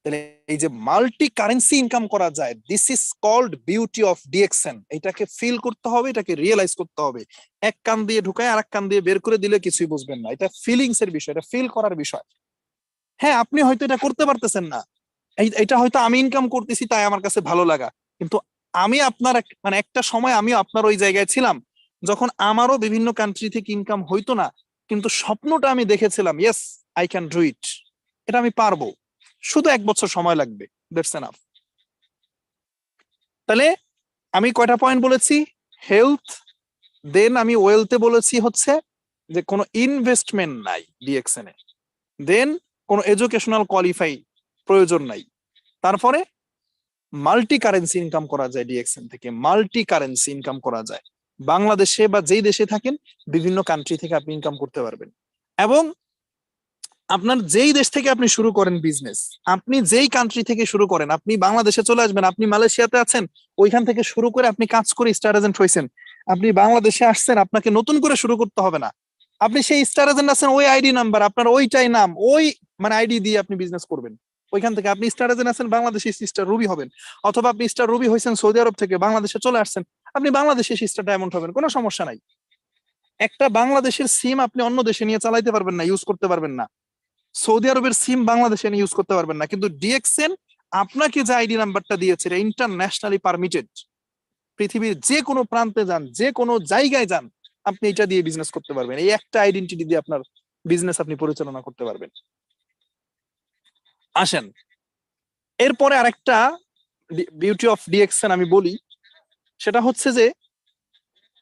তাহলে এই যে মাল্টি কারেন্সি ইনকাম করা যায়, this is called beauty of DXN. এটাকে ফিল করতে হবে, এটাকে রিয়েলাইজ করতে হবে। এক কান দিয়ে ঢুকায় আর এক কান দিয়ে বের করে দিলে কিছুই বুঝবেন না। এটা ফিলিংস এর বিষয়, এটা ফিল করার বিষয়। হ্যাঁ, আপনি হয়তো এটা করতে পারতেছেন না, এটা হয়তো আমি ইনকাম করতেছি তাই আমার কাছে ভালো লাগা। কিন্তু আমি আপনার মানে একটা সময় আমিও আপনার ওই জায়গায় ছিলাম যখন আমারও বিভিন্ন কান্ট্রি থেকে ইনকাম হইতো না, কিন্তু স্বপ্নটা আমি দেখেছিলাম, yes I can do it, এটা আমি পারবো, শুধু 1 বছর সময় লাগবে, দ্যাটস এনাফ। তাহলে আমি কয়টা পয়েন্ট বলেছি? হেলথ, দেন আমি ওয়েলথে বলেছি হচ্ছে যে কোনো ইনভেস্টমেন্ট নাই ডিএক্সএন এ, দেন কোনো এডুকেশনাল কোয়ালিফাই প্রয়োজন নাই, তারপরে মাল্টি কারেন্সি ইনকাম করা যায় ডিএক্সএন থেকে, মাল্টি কারেন্সি ইনকাম করা যায়। বাংলাদেশে বা যেই দেশে থাকেন বিভিন্ন কান্ট্রি থেকে আপনি ইনকাম করতে পারবেন। এবং আপনার যেই দেশ থেকে আপনি শুরু করেন বিজনেস, আপনি যেই কান্ট্রি থেকে শুরু করেন, আপনি বাংলাদেশে চলে আসবেন, আপনি মালয়েশিয়াতে আছেন, ওইখান থেকে শুরু করে আপনি কাজ করে স্টার এজেন্ট হয়েছেন, আপনি বাংলাদেশে আসছেন, আপনাকে নতুন করে শুরু করতে হবে না। আপনি সেই স্টার এজেন্ট আছেন, ওই আইডি নাম্বার আপনার, ওইটাই নাম, ওই মানে আইডি দিয়ে আপনি বিজনেস করবেন। ওইখান থেকে আপনি স্টার এজেন্ট আছেন, বাংলাদেশে স্টার রুবি হবেন। অথবা আপনি স্টার রুবি হয়েছেন সৌদি আরব থেকে, বাংলাদেশে চলে আসছেন, আপনি বাংলাদেশে স্টার ডায়মন্ড হবেন, কোনো সমস্যা নাই। একটা বাংলাদেশের সিম আপনি অন্য দেশে নিয়ে চালাইতে পারবেন না, ইউজ করতে পারবেন না। সৌদি আরবের সিম বাংলাদেশে নিয়ে ইউজ করতে পারবেন না। কিন্তু ডিএক্সএন আপনাকে যে আইডি নাম্বারটা দিয়েছে এটা ইন্টারন্যাশনালি পারমিটেড। পৃথিবীর যে কোনো প্রান্তে যান, যে কোনো জায়গায় যান, আপনি এটা দিয়ে বিজনেস করতে পারবেন। এই একটা আইডেন্টিটি দিয়ে আপনার বিজনেস আপনি পরিচালনা করতে পারবেন। আসেন, এরপরে আরেকটা বিউটি অফ ডিএক্সএন আমি বলি, সেটা হচ্ছে যে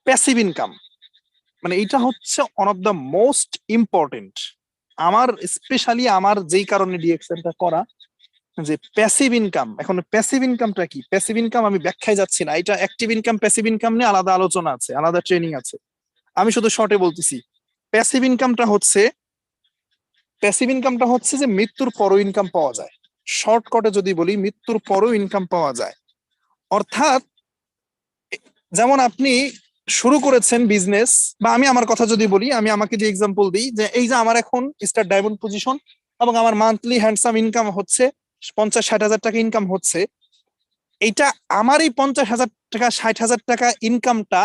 প্যাসিভ ইনকাম। মানে এটা হচ্ছে one of the most important. আমার স্পেশালি আমার যেই কারণে ডিএক্সএনটা করা, যে প্যাসিভ ইনকাম। এখন প্যাসিভ ইনকামটা কি? প্যাসিভ ইনকাম আমি ব্যাখ্যায় যাচ্ছি না, এটা অ্যাক্টিভ ইনকাম প্যাসিভ ইনকাম নিয়ে আলাদা আলোচনা আছে, আলাদা ট্রেনিং আছে। আমি শুধু শর্টে বলতেছি, প্যাসিভ ইনকামটা হচ্ছে, প্যাসিভ ইনকামটা হচ্ছে যে মৃত্যুর পরও ইনকাম পাওয়া যায়। শর্টকাটে যদি বলি, মৃত্যুর পরও ইনকাম পাওয়া যায়। অর্থাৎ যেমন আপনি শুরু করেছেন বিজনেস, বা আমি আমার কথা যদি বলি, আমি আমাকে যে এক্সাম্পল দিই, যে এই যে আমার এখন স্টার ডায়মন্ড পজিশন এবং আমার মান্থলি হ্যান্ডসাম ইনকাম হচ্ছে 50-60 হাজার টাকা ইনকাম হচ্ছে। এইটা আমার এই 50,000 টাকা 60,000 টাকা ইনকামটা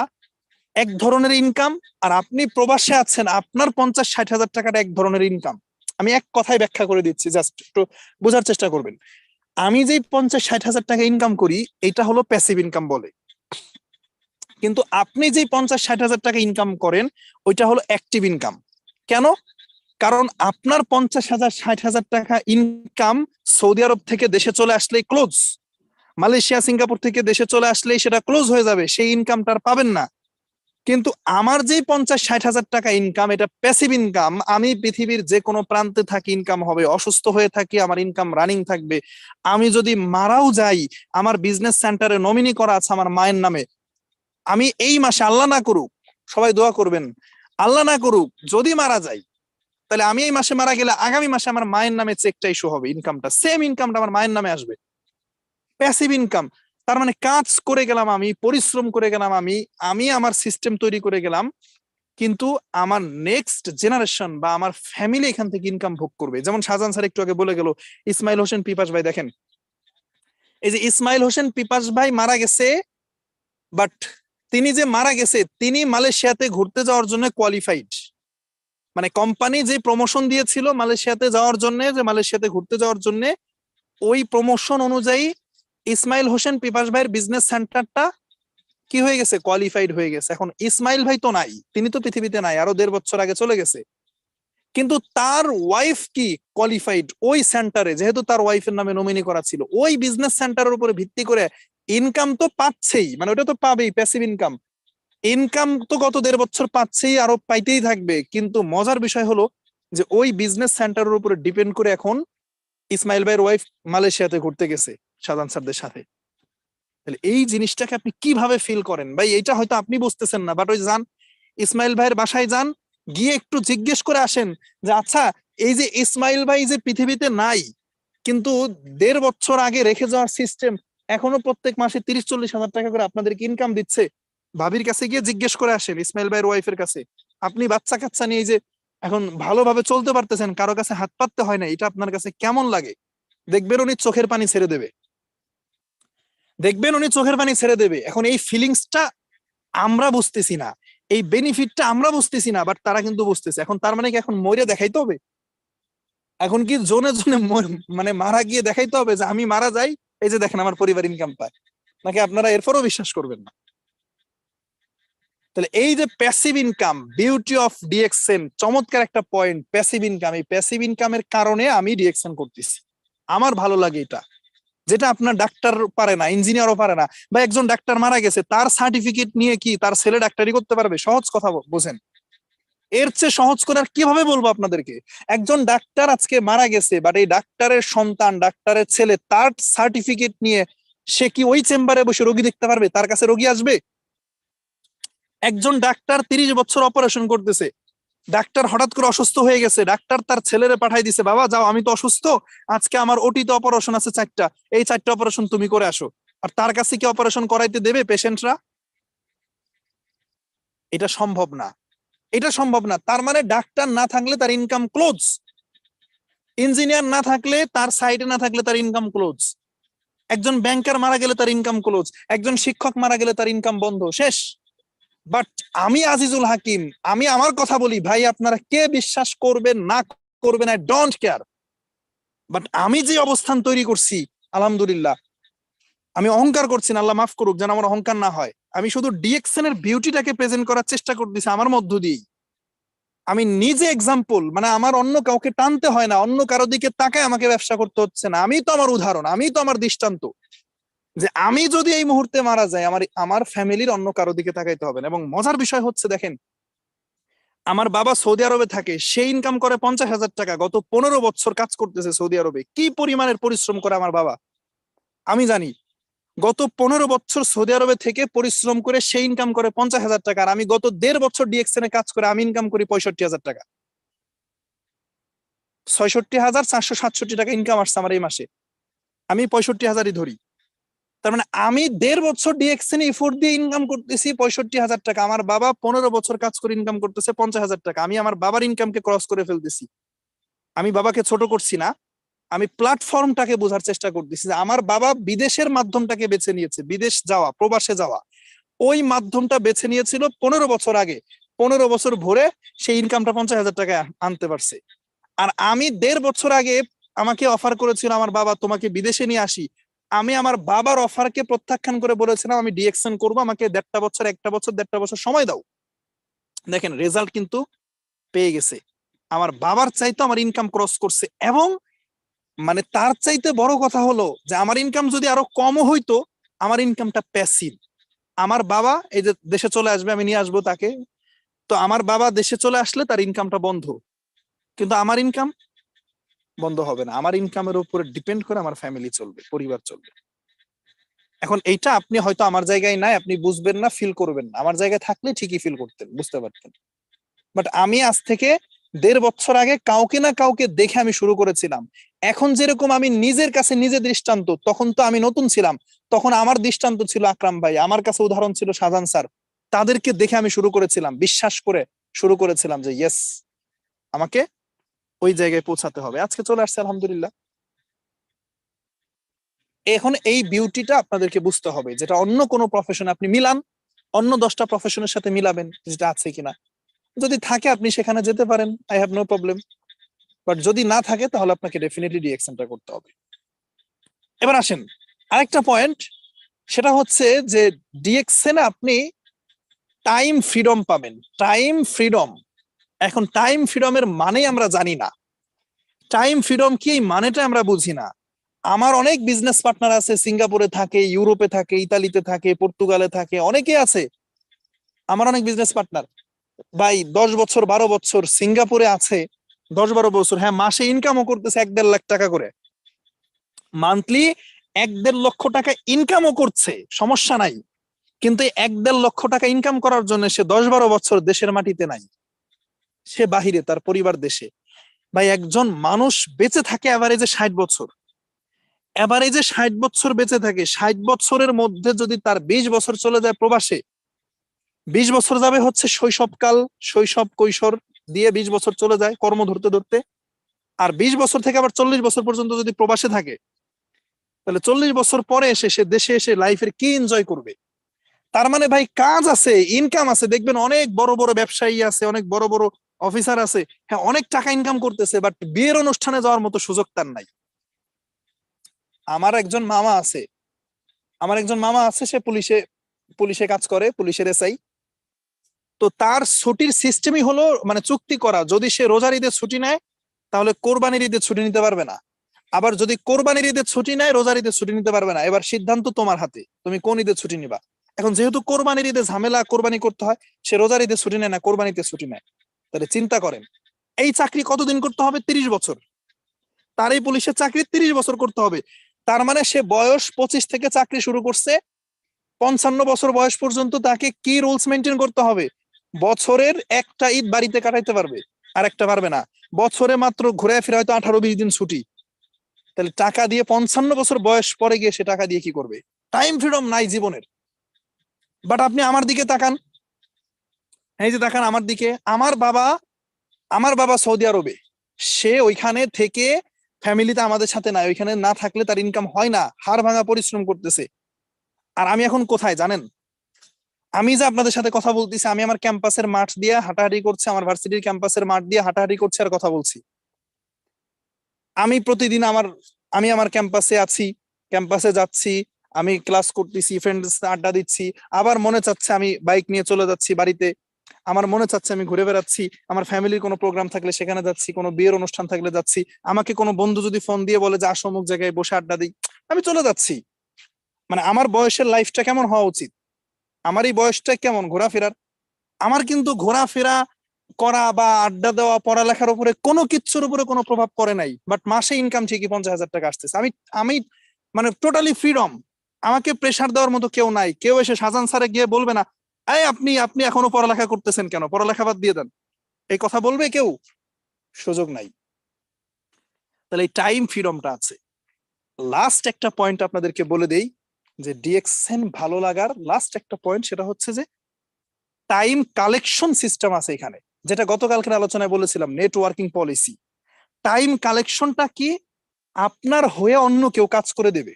এক ধরনের ইনকাম, আর আপনি প্রবাসে আছেন, আপনার 50-60 হাজার টাকাটা এক ধরনের ইনকাম। আমি এক কথায় ব্যাখ্যা করে দিচ্ছি, জাস্ট একটু বোঝার চেষ্টা করবেন। আমি যেই 50-60 হাজার টাকা ইনকাম করি, এটা হলো প্যাসিভ ইনকাম বলে। কিন্তু আপনি যেই 50-60 হাজার টাকা ইনকাম করেন, ওইটা হলো অ্যাক্টিভ ইনকাম। কেন? কারণ আপনার 50,000-60,000 টাকা ইনকাম সৌদি আরব থেকে দেশে চলে আসলেই ক্লোজ, মালয়েশিয়া সিঙ্গাপুর থেকে দেশে চলে আসলেই সেটা ক্লোজ হয়ে যাবে, সেই ইনকামটা আর পাবেন না। কিন্তু আমার যে 50-60 হাজার টাকা ইনকাম, এটা প্যাসিভ ইনকাম। আমি পৃথিবীর যে কোনো প্রান্তে থাকি, ইনকাম হবে। অসুস্থ হয়ে থাকি, আমার ইনকাম রানিং থাকবে। আমি যদি মারাও যাই, আমার বিজনেস সেন্টারে নমিনি করা আছে আমার মায়ের নামে। আমি এই মাসে, আল্লাহ না করুক, সবাই দোয়া করবেন, আল্লাহ না করুক যদি মারা যাই, তাহলে আমি এই মাসে মারা গেলে আগামী মাসে আমার মায়ের নামে চেকটা ইস্যু হবে, ইনকামটা সেম ইনকামটা আমার মায়ের নামে আসবে। Passive income. তার মানে কাজ করে গেলাম আমি, পরিশ্রম করে গেলাম আমি, আমি আমার সিস্টেম তৈরি করে গেলাম, কিন্তু আমার নেক্সট জেনারেশন বা আমার ফ্যামিলি এখান থেকে ইনকাম ভোগ করবে। যেমন শাহজাহান স্যার একটু আগে বলে গেল, ইসমাইল হোসেন পিপাস ভাই, দেখেন এই যে ইসমাইল হোসেন পিপাস ভাই মারা গেছে, বাট তিনি যে মারা গেছে, তিনি মালয়েশিয়াতে ঘুরতে যাওয়ার জন্য কোয়ালিফাইড। মানে কোম্পানি যে প্রমোশন দিয়েছিল মালয়েশিয়াতে যাওয়ার জন্য, যে মালয়েশিয়াতে ঘুরতে যাওয়ার জন্য, ওই প্রমোশন অনুযায়ী ইসমাইল হোসেন পিপাস ভাইয়ের বিজনেস সেন্টারটা কি হয়ে গেছে, কোয়ালিফাইড হয়ে গেছে। এখন ইসমাইল ভাই তো নাই, তিনি তো পৃথিবীতে নাই, আরো 1.5 বছর আগে চলে গেছে। কিন্তু তার ওয়াইফ কি কোয়ালিফাইড ওই সেন্টারে, যেহেতু তার ওয়াইফের নামে নমিনি করা ছিল, ওই বিজনেস সেন্টারের উপরে ভিত্তি করে ইনকাম তো পাচ্ছেই, মানে ওটা তো পাবেই, প্যাসিভ ইনকাম। ইনকাম তো গত 1.5 বছর পাচ্ছেই, আরো পাইতেই থাকবে। কিন্তু মজার বিষয় হলো যে ওই বিজনেস সেন্টারের উপরে ডিপেন্ড করে এখন ইসমাইল ভাইয়ের ওয়াইফ মালয়েশিয়াতে ঘুরতে গেছে শাহজাহান স্যারদের সাথে। তাহলে এই জিনিসটাকে আপনি কিভাবে ফিল করেন ভাই? এটা হয়তো আপনি বুঝতেছেন না, বাট ওই যান, ইসমাইল ভাইয়ের বাসায় যান, গিয়ে একটু জিজ্ঞেস করে আসেন যে আচ্ছা, এই যে ইসমাইল ভাই যে পৃথিবীতে নাই, কিন্তু 1.5 বছর আগে রেখে যাওয়ার সিস্টেম এখনো প্রত্যেক মাসে 30-40 হাজার টাকা করে আপনাদেরকে ইনকাম দিচ্ছে। ভাবির কাছে গিয়ে জিজ্ঞেস করে আসেন, ইসমাইল ভাইয়ের ওয়াইফের কাছে। আপনি বাচ্চা কাচ্চা নিয়ে এই যে এখন ভালোভাবে চলতে পারতেছেন, কারো কাছে হাত পাততে হয় না, এটা আপনার কাছে কেমন লাগে? দেখবেন উনি চোখের পানি ছেড়ে দেবে, দেখবেন উনি চোখের পানি ছেড়ে দেবে। এখন এই ফিলিংসটা আমরা বুঝতেছি না, এই বেনিফিটটা আমরা বুঝতেছি না, বাট তারা কিন্তু বুঝতেছে। এখন তার মানে কি এখন মরে দেখাইতে হবে? এখন কি জোনে জোনে মানে মারা গিয়ে দেখাইতে হবে যে আমি মারা যাই, এই যে দেখেন আমার পরিবার ইনকাম পায়? নাকি আপনারা এরপরও বিশ্বাস করবেন না? তাহলে এই যে passive income, beauty of DXN, চমৎকার একটা পয়েন্ট। প্যাসিভ ইনকাম, এই প্যাসিভ ইনকামের কারণে আমি ডিএক্সএন করতেছি, আমার ভালো লাগে এটা। যেটা আপনার ডাক্তার পারে না, ইঞ্জিনিয়ারও পারে না। বা একজন ডাক্তার মারা গেছে, তার সার্টিফিকেট নিয়ে কি তার ছেলে ডাক্তারি করতে পারবে? সহজ কথা বোঝেন, এর চেয়ে সহজ করে আর কিভাবে বলবো আপনাদেরকে? একজন ডাক্তার আজকে মারা গেছে, বাট এই ডাক্তারের সন্তান, ডাক্তারের ছেলে, তার সার্টিফিকেট নিয়ে সে কি ওই চেম্বারে বসে রোগী দেখতে পারবে? তার কাছে রোগী আসবে? একজন ডাক্তার 30 বছর অপারেশন করতেছে, ডাক্তার হঠাৎ করে অসুস্থ হয়ে গেছে, ডাক্তার তার ছেলেরে পাঠাই দিছে, বাবা যাও, আমি তো অসুস্থ, আজকে আমার ওটিতে অপারেশন আছে 4টা, এই 4টা অপারেশন তুমি করে আসো। আর তার কাছে কি অপারেশন করাইতে দেবে পেশেন্টরা? এটা সম্ভব না, এটা সম্ভব না। তার মানে ডাক্তার না থাকলে তার ইনকাম ক্লোজ, ইঞ্জিনিয়ার না থাকলে, তার সাইডে না থাকলে তার ইনকাম ক্লোজ, একজন ব্যাংকার মারা গেলে তার ইনকাম ক্লোজ, একজন শিক্ষক মারা গেলে তার ইনকাম বন্ধ, শেষ। বাট আমি আজিজুল হাকিম, আমি আমার কথা বলি ভাই, আপনারা কে বিশ্বাস করবেন না করবেন, আই ডোন্ট কেয়ার। বাট আমি যে অবস্থান তৈরি করছি, আলহামদুলিল্লাহ, আমি অহংকার করছি না, আল্লাহ মাফ করুক যেন আমার অহংকার না হয়। আমি শুধু ডিএক্সএন এর বিউটিটাকে প্রেজেন্ট করার চেষ্টা করতেছি আমার মধ্য দিয়ে। আমি নিজে এক্সাম্পল, মানে আমার অন্য কাউকে টানতে হয় না, অন্য কারো দিকে তাকায় আমাকে ব্যবসা করতে হচ্ছে না। আমি তো আমার উদাহরণ, আমি তো আমার দৃষ্টান্ত, যে আমি যদি এই মুহূর্তে মারা যাই, আমার আমার ফ্যামিলির অন্য কারো দিকে তাকাইতে হবে না। এবং মজার বিষয় হচ্ছে, দেখেন, আমার বাবা সৌদি আরবে থাকে, সে ইনকাম করে 50,000 টাকা, গত 15 বছর কাজ করতেছে সৌদি আরবে। কি পরিমাণের পরিশ্রম করে আমার বাবা আমি জানি। গত 15 বছর সৌদি আরবে থেকে পরিশ্রম করে সে ইনকাম করে 50,000 টাকা, আর আমি গত 1.5 বছর ডিএক্সএন এ কাজ করে আমি ইনকাম করি 65,000 টাকা। 66,467 টাকা ইনকাম আসছে আমার এই মাসে, আমি 65,000ই ধরি। তার মানে আমি 1.5 বছর ডিএক্সএন এফোর্ট দিয়ে ইনকাম করতেছি 65,000 টাকা। আমার বাবা 15 বছর কাজ করে ইনকাম করতেছে 50,000 টাকা। আমি আমার বাবার ইনকামকে ক্রস করে ফেলতেছি। আমি বাবাকে ছোট করছি না, আমি প্ল্যাটফর্মটাকে বোঝার চেষ্টা করতেছি যে আমার বাবা বিদেশের মাধ্যমটাকে বেছে নিয়েছে, বিদেশ যাওয়া, প্রবাসে যাওয়া, ওই মাধ্যমটা বেছে নিয়েছিল 15 বছর আগে। 15 বছর ভরে সেই ইনকামটা 50,000 টাকা আনতে পারছে। আর আমি 1.5 বছর আগে আমাকে অফার করেছিল আমার বাবা, তোমাকে বিদেশে নিয়ে আসি। আমি আমার বাবার অফারকে প্রত্যাখ্যান করে বলেছিলাম আমি ডিএক্সএন করবো, আমাকে 1.5 বছর, 1টা বছর, 1.5 বছর সময় দাও। দেখেন রেজাল্ট কিন্তু পেয়ে গেছে, আমার বাবার চাইতে আমার ইনকাম ক্রস করছে। এবং মানে তার চাইতে বড় কথা হলো যে আমার ইনকাম যদি আরো কমও হইতো, আমার ইনকামটা প্যাসিভ। আমার বাবা এই যে দেশে চলে আসবে, আমি নিয়ে আসবো তাকে, তো আমার বাবা দেশে চলে আসলে তার ইনকামটা বন্ধ, কিন্তু আমার ইনকাম বন্ধ হবে না। আমার ইনকামের উপরে ডিপেন্ড করে আমার ফ্যামিলি চলবে, পরিবার চলবে। এখন এইটা আপনি হয়তো আমার জায়গায় নাই, আপনি বুঝবেন না, ফিল করবেন না। আমার জায়গায় থাকলে ঠিকই ফিল করতেন, বুঝতে পারতেন। বাট আমি আজ থেকে 1.5 বছর আগে কাউকে না কাউকে দেখে আমি শুরু করেছিলাম। এখন যেরকম আমি নিজের কাছে নিজে দৃষ্টান্ত, তখন তো আমি নতুন ছিলাম, তখন আমার দৃষ্টান্ত ছিল আকরাম ভাই, আমার কাছে উদাহরণ ছিল শাহজাহান স্যার। তাদেরকে দেখে আমি শুরু করেছিলাম, বিশ্বাস করে শুরু করেছিলাম যে ইয়েস, আমাকে ওই জায়গায় পৌঁছাতে হবে। আজকে চলে আসছে আলহামদুলিল্লাহ। এখন এই বিউটিটা আপনাদেরকে বুঝতে হবে, যেটা অন্য কোনো প্রফেশন আপনি মিলান, অন্য 10টা প্রফেশনের সাথে মিলাবেন যেটা আছে কিনা। যদি থাকে আপনি সেখানে যেতে পারেন, I have no problem. But যদি না থাকে তাহলে আপনাকে ডেফিনেটলি ডিএক্সএনটা করতে হবে। এবার আসেন আরেকটা পয়েন্ট, সেটা হচ্ছে যে ডিএক্সএন আপনি টাইম ফ্রিডম পাবেন। টাইম ফ্রিডম, এখন টাইম ফ্রিডমের মানে আমরা জানি না। টাইম ফ্রিডম কি এই মানেটা আমরা বুঝি না। আমার অনেক বিজনেস পার্টনার আছে, সিঙ্গাপুরে থাকে, ইউরোপে থাকে, ইতালিতে থাকে, পর্তুগালে থাকে, অনেকে আছে আমার অনেক বিজনেস পার্টনার। ভাই 10 বছর 12 বছর সিঙ্গাপুরে আছে, 10-12 বছর, হ্যাঁ, মাসে ইনকামও করতেছে 1-1.5 লাখ টাকা করে, মান্থলি 1-1.5 লক্ষ টাকা ইনকামও করছে, সমস্যা নাই। কিন্তু 1-1.5 লক্ষ টাকা ইনকাম করার জন্য সে 10-12 বছর দেশের মাটিতে নাই, সে বাহিরে, তার পরিবার দেশে। ভাই একজন মানুষ বেঁচে থাকে এভারেজে 60 বছর, এভারেজে 60 বছর বেঁচে থাকে। 60 বছরের মধ্যে যদি তার 20 বছর চলে যায় প্রবাসে, 20 বছর যাবে হচ্ছে শৈশবকাল, শৈশব কৈশোর দিয়ে 20 বছর চলে যায় কর্ম ধরতে ধরতে। আর 20 বছর থেকে আবার 40 বছর পর্যন্ত যদি প্রবাসে থাকে, তাহলে 40 বছর পরে এসে সে দেশে এসে লাইফের কি এনজয় করবে? তার মানে ভাই কাজ আছে, ইনকাম আছে, দেখবেন অনেক বড় বড় ব্যবসায়ী আছে, অনেক বড় বড় অফিসার আছে, হ্যাঁ অনেক টাকা ইনকাম করতেছে, বাট বিয়ের অনুষ্ঠানে যাওয়ার মতো সুযোগ তার নাই। আমার একজন মামা আছে, সে পুলিশে পুলিশে কাজ করে, পুলিশের এসআই। তো তার ছুটির সিস্টেমই হলো মানে চুক্তি করা, যদি সে রোজার ঈদের ছুটি নেয় তাহলে কোরবানির ঈদের ছুটি নিতে পারবে না। আবার যদি কোরবানির ঈদের ছুটি নেয় রোজার ঈদের ছুটি নিতে পারবে না। এবার সিদ্ধান্ত তোমার হাতে, তুমি কোন ঈদের ছুটি নিবা। এখন যেহেতু কোরবানির ঈদে ঝামেলা, কোরবানি করতে হয়, সে রোজার ঈদের ছুটি নেয় না, কোরবানিতে ছুটি নেয়। তাহলে চিন্তা করেন এই চাকরি কতদিন করতে হবে? 30 বছর। তার এই পুলিশের চাকরি 30 বছর করতে হবে। তার মানে সে বয়স 25 থেকে চাকরি শুরু করছে, 55 বছর বয়স পর্যন্ত তাকে কি রুলস মেনটেন করতে হবে? বছরের একটা ঈদ বাড়িতে কাটাইতে পারবে, আর একটা পারবে না। বছরে মাত্র ঘুরে ফিরে হয়তো 18-20 দিন ছুটি। তাহলে টাকা দিয়ে 55 বছর বয়স পরে গিয়ে সে টাকা দিয়ে কি করবে? টাইম ফ্রিডম নাই জীবনের। বাট আপনি আমার দিকে তাকান, এই যে তাকান আমার দিকে, আমার বাবা সৌদি আরবে, সে ওইখানে থেকে ফ্যামিলিতে আমাদের সাথে নাই, ওইখানে না থাকলে তার ইনকাম হয় না, হাড় ভাঙা পরিশ্রম করতেছে। আর আমি এখন কোথায় জানেন? আমি যে আপনাদের সাথে কথা বলতেছি, আমি আমার ক্যাম্পাসের মাঠ দিয়ে হাঁটাহাঁটি করছি, আমার ভার্সিটির ক্যাম্পাসের মাঠ দিয়ে হাঁটাহাঁটি করছি আর কথা বলছি। আমি প্রতিদিন আমি আমার ক্যাম্পাসে আছি, ক্যাম্পাসে যাচ্ছি, আমি ক্লাস করতেছি, ফ্রেন্ডস আড্ডা দিচ্ছি, আবার মনে চাচ্ছে আমি বাইক নিয়ে চলে যাচ্ছি বাড়িতে, আমার মনে চাচ্ছে আমি ঘুরে বেড়াচ্ছি, আমার ফ্যামিলির কোনো প্রোগ্রাম থাকলে সেখানে যাচ্ছি, কোনো বিয়ের অনুষ্ঠান থাকলে যাচ্ছি, আমাকে কোনো বন্ধু যদি ফোন দিয়ে বলে যে আসো অমুক জায়গায় বসে আড্ডা দিই, আমি চলে যাচ্ছি। মানে আমার বয়সের লাইফটা কেমন হওয়া উচিত? আমার এই বয়সটা কেমন ঘোরাফেরার? আমার কিন্তু ঘোরাফেরা করা বা আড্ডা দেওয়া পড়ালেখার উপরে কোনো কিচ্ছুর উপরে কোনো প্রভাব পড়ে নাই, বাট মাসে ইনকাম ঠিকই 50,000 টাকা আসতেছে। আমি আমি মানে টোটালি ফ্রিডম। আমাকে প্রেসার দেওয়ার মতো কেউ নাই, কেউ এসে শাহজাহান স্যারে গিয়ে বলবে না এই আপনি আপনি এখনো পড়ালেখা করতেছেন কেন, পড়ালেখা বাদ দিয়ে দেন, এই কথা বলবে কেউ? সুযোগ নাই। তাহলে এই টাইম ফ্রিডমটা আছে। লাস্ট একটা পয়েন্ট আপনাদেরকে বলে দেই, যে ডিএক্সএন ভালো লাগার লাস্ট একটা পয়েন্ট, সেটা হচ্ছে যে টাইম কালেকশন সিস্টেম আছে এখানে, যেটা গতকালকের আলোচনায় বলেছিলাম, নেটওয়ার্কিং পলিসি। টাইম কালেকশনটা কি? আপনার হয়ে অন্য কেউ কাজ করে দেবে,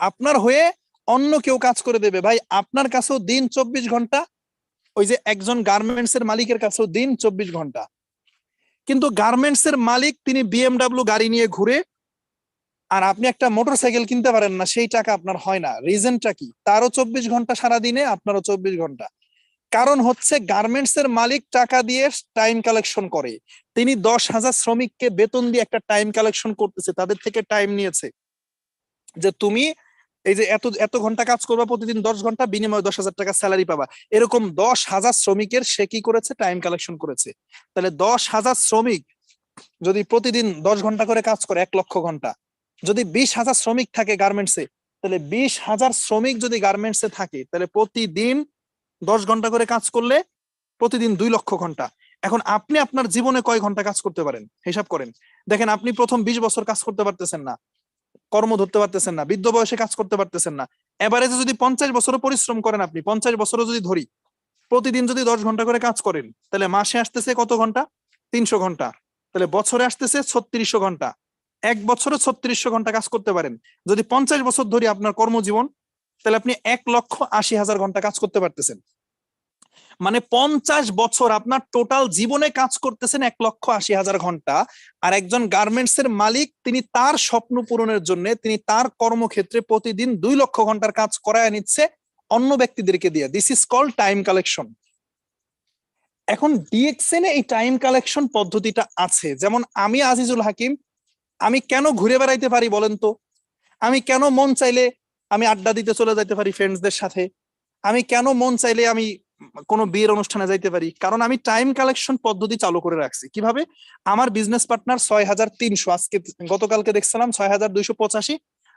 আপনার হয়ে অন্য কেউ কাজ করে দেবে। ভাই আপনার কাছেও দিন 24 ঘন্টা, ওই যে একজন গার্মেন্টস এর মালিকের কাছেও দিন 24 ঘন্টা। কিন্তু গার্মেন্টস এর মালিক তিনি বিএমডাব্লিউ গাড়ি নিয়ে ঘুরে, আর আপনি একটা মোটরসাইকেল কিনতে পারেন না, সেই টাকা আপনার হয় না। রিজনটা কি? তারও 24 ঘন্টা সারা দিনে, আপনারও 24 ঘন্টা। কারণ হচ্ছে গার্মেন্টস এর মালিক টাকা দিয়ে টাইম কালেকশন করে, তিনি 10,000 শ্রমিককে বেতন দিয়ে একটা টাইম কালেকশন করতেছে, তাদের থেকে টাইম নিয়েছে যে তুমি এই যে এত এত ঘন্টা কাজ করবা, প্রতিদিন 10 ঘন্টা, বিনিময়ে 10,000 টাকা স্যালারি পাবা, এরকম 10,000 শ্রমিকের সে কি করেছে, টাইম কালেকশন করেছে। তাহলে 10,000 শ্রমিক যদি প্রতিদিন 10 ঘন্টা করে কাজ করে, 1,00,000 ঘন্টা, যদি 20,000 শ্রমিক থাকে গার্মেন্টসে, তাহলে 20,000 শ্রমিক যদি গার্মেন্টসে থাকে, তাহলে প্রতিদিন 10 ঘন্টা করে কাজ করলে প্রতিদিন 2,00,000 ঘন্টা। এখন আপনি আপনার জীবনে কয় ঘন্টা কাজ করতে পারেন হিসাব করেন। দেখেন, আপনি প্রথম 20 বছর কাজ করতে পারতেছেন না, কর্ম ধরতে পারতেছেন না, বৃদ্ধ বয়সে কাজ করতে পারতেছেন না, এভারেজে যদি 50 বছরও পরিশ্রম করেন, আপনি 50 বছরও যদি ধরি, প্রতিদিন যদি 10 ঘন্টা করে কাজ করেন, তাহলে মাসে আসতেছে কত ঘন্টা, 300 ঘন্টা। তাহলে বছরে আসতেছে 3600 ঘন্টা। এক বছরে 3600 ঘন্টা কাজ করতে পারেন। যদি 50 বছর ধরি আপনার কর্মজীবন, তাহলে আপনি 1,80,000 ঘন্টা কাজ করতে পারতেছেন। মানে 50 বছর আপনার টোটাল জীবনে কাজ করতেছেন 1,80,000 ঘন্টা। আর একজন গার্মেন্টস এর মালিক, তিনি তার স্বপ্ন পূরণের জন্য তিনি তার কর্মক্ষেত্রে প্রতিদিন 2,00,000 ঘন্টার কাজ করায় নিচ্ছে অন্য ব্যক্তিদেরকে দিয়ে। This is called time collection. এখন ডিএক্সএন এ এই টাইম কালেকশন পদ্ধতিটা আছে। যেমন আমি আজিজুল হাকিম, আমি কেন ঘুরে বেড়াইতে পারি বলেন তো? আমি কেন মন চাইলে আমি আড্ডা দিতে চলে যেতে পারি ফ্রেন্ডসদের সাথে? আমি কেন মন চাইলে আমি কোনো বিয়ের অনুষ্ঠানে যাইতে পারি? কারণ আমি টাইম কালেকশন পদ্ধতি চালু করে রাখছি। কিভাবে? আমার বিজনেস পার্টনার 6,300, আজকে গতকালকে দেখছিলাম 6,285,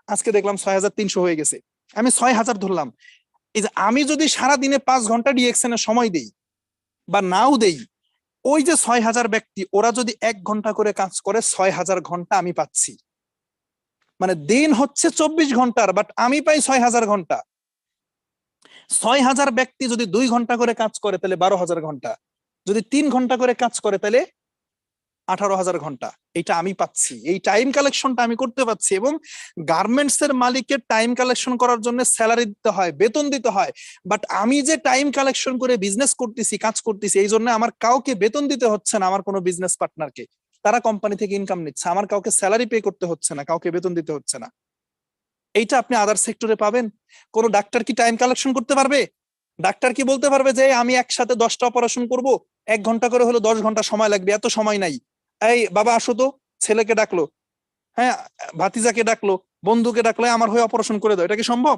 আজকে দেখলাম 6,300 হয়ে গেছে। আমি 6,000 ধরলাম। এই যে আমি যদি সারা দিনে 5 ঘন্টা ডিএক্সএন এর সময় দেই বা নাও দেই, ওই যে 6,000 ব্যক্তি, ওরা যদি 1 ঘন্টা করে কাজ করে, 6,000 ঘন্টা আমি পাচ্ছি। মানে দিন হচ্ছে 24 ঘন্টার, বাট আমি পাই 6,000 ঘন্টা। 6,000 ব্যক্তি যদি 2 ঘন্টা করে কাজ করে, তাহলে 12,000 ঘন্টা। যদি 3 ঘন্টা করে কাজ করে, তাহলে 18,000 ঘন্টা। এটা আমি পাচ্ছি, এই টাইম কালেকশনটা আমি করতে পারছি। এবং গার্মেন্টস এর মালিকের টাইম কালেকশন করার জন্য স্যালারি দিতে হয়, বেতন দিতে হয়। বাট আমি যে টাইম কালেকশন করে বিজনেস করতেছি, কাজ করতেছি, এই জন্য আমার কাউকে বেতন দিতে হচ্ছে না। আমার কোনো বিজনেস পার্টনারকে, তারা কোম্পানি থেকে ইনকাম নিচ্ছে, আমার কাউকে স্যালারি পে করতে হচ্ছে না, কাউকে বেতন দিতে হচ্ছে না। এইটা আপনি আদার সেক্টরে পাবেন। কোন ডাক্তার কি টাইম কালেকশন করতে পারবে? ডাক্তার কি বলতে পারবে যে আমি একসাথে 10টা অপারেশন করব, 1 ঘন্টা করে হলো 10 ঘন্টা সময় লাগবে, এত সময় নাই, এই বাবা আসো তো, ছেলেকে ডাকলো, হ্যাঁ, ভাতিজাকে ডাকলো, বন্ধুকে ডাকলো, আমার হয়ে অপারেশন করে দাও? এটা কি সম্ভব?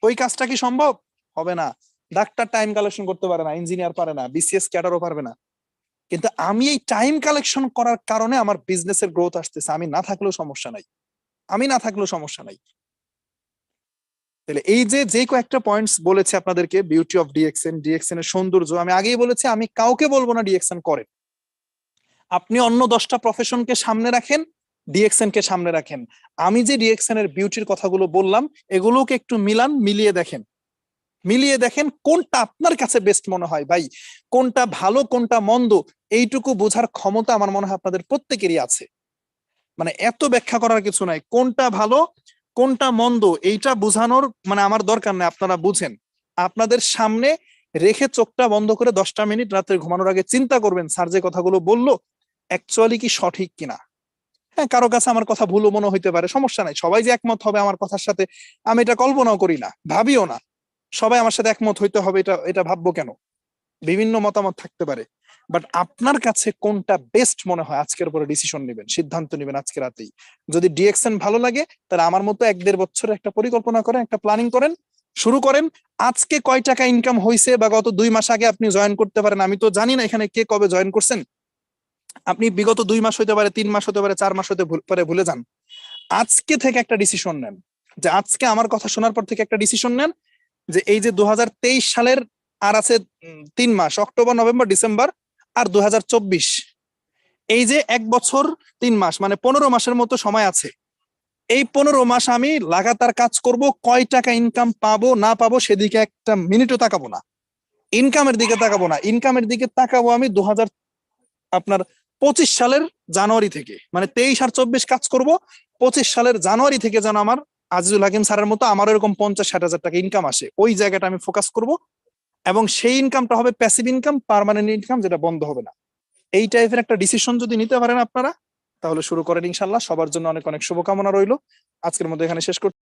ওই কাজটা কি সম্ভব? হবে না। ডাক্তার টাইম কালেকশন করতে পারে না, ইঞ্জিনিয়ার পারে না, বিসিএস ক্যাডারও পারবে না। কিন্তু আমি এই টাইম কালেকশন করার কারণে আমার বিজনেসের গ্রোথ আসতেছে। আমি না থাকলেও সমস্যা নাই, আমি না থাকলেও সমস্যা নাই। তাহলে এই যে যে কয়েকটা পয়েন্টস বলেছে আপনাদেরকে, বিউটি অফ ডিএক্সএন, ডিএক্সএন এর সৌন্দর্য, আমি আগেই বলেছি, আমি কাউকে বলবো না ডিএক্সএন করেন। আপনি অন্য 10টা প্রফেশনকে সামনে রাখেন, ডিএক্সএন কে সামনে রাখেন। আমি যে ডিএক্সএন এর বিউটির কথাগুলো বললাম, এগুলোকে একটু মিলিয়ে দেখেন। মিলিয়ে দেখেন কোনটা আপনার কাছে বেস্ট মনে হয়। ভাই, কোনটা ভালো কোনটা মন্দ, এইটুকু বোঝার ক্ষমতা আমার মনে হয় আপনাদের প্রত্যেকেরই আছে। মানে এত ব্যাখ্যা করার কিছু নাই, কোনটা ভালো কোনটা মন্দ এইটা বোঝানোর মানে আমার দরকার নেই। আপনারা বুঝেন, আপনাদের সামনে রেখে চোখটা বন্ধ করে 10টা মিনিট রাতে ঘুমানোর আগে চিন্তা করবেন, স্যার যে কথাগুলো বললো অ্যাকচুয়ালি কি সঠিক কিনা। হ্যাঁ, কারো কাছে আমার কথা ভুলও মনে হইতে পারে, সমস্যা নাই। সবাই যে একমত হবে আমার কথার সাথে, আমি এটা কল্পনাও করি না, ভাবিও না। সবাই আমার সাথে একমত হইতে হবে, এটা এটা ভাববো কেন? বিভিন্ন মতামত থাকতে পারে। বাট আপনার কাছে কোনটা বেস্ট মনে হয়, আজকের উপরে ডিসিশন নেবেন, সিদ্ধান্ত নেবেন আজকে রাতেই। যদি ডিএক্সএন ভালো লাগে, তাহলে আমার মতো 1-1.5 বছরের একটা পরিকল্পনা করেন, একটা প্ল্যানিং করেন, শুরু করেন। আজকে কয় টাকা ইনকাম হয়েছে বা গত 2 মাস আগে আপনি জয়েন করতে পারেন। আমি তো জানি না এখানে কে কবে জয়েন করছেন। আপনি বিগত 2 মাস হতে পারে, 3 মাস হতে পারে, 4 মাস হতে পারে, ভুলে যান। আজকে থেকে একটা ডিসিশন নেন, যে আজকে আমার কথা শোনার পর থেকে একটা ডিসিশন নেন, যে এই যে 2023 সালের আর আছে 3 মাস, অক্টোবর নভেম্বর ডিসেম্বর, আর 2024, এই যে 1 বছর 3 মাস, মানে 15 মাসের মতো সময় আছে। এই 15 মাস আমি লাগাতার কাজ করব, কয় টাকা ইনকাম পাবো না পাবো সেদিকে একটা মিনিটও তাকাবো না। ইনকামের দিকে তাকাবো না, ইনকামের দিকে তাকাবো আমি আপনার 25 সালের জানুয়ারি থেকে, মানে 23 আর 24 কাজ করব, 25 সালের জানুয়ারি থেকে যেন আমার আজিজুল হাকিম স্যারের মতো আমার এরকম 50-60 হাজার টাকা ইনকাম আসে, ওই জায়গাটা আমি ফোকাস করব। এবং সেই ইনকামটা হবে প্যাসিভ ইনকাম, পার্মানেন্ট ইনকাম, যেটা বন্ধ হবে না। এই টাইপের একটা ডিসিশন যদি নিতে পারেন আপনারা, তাহলে শুরু করেন ইনশাল্লাহ। সবার জন্য অনেক অনেক শুভকামনা রইল। আজকের মধ্যে এখানে শেষ করছি।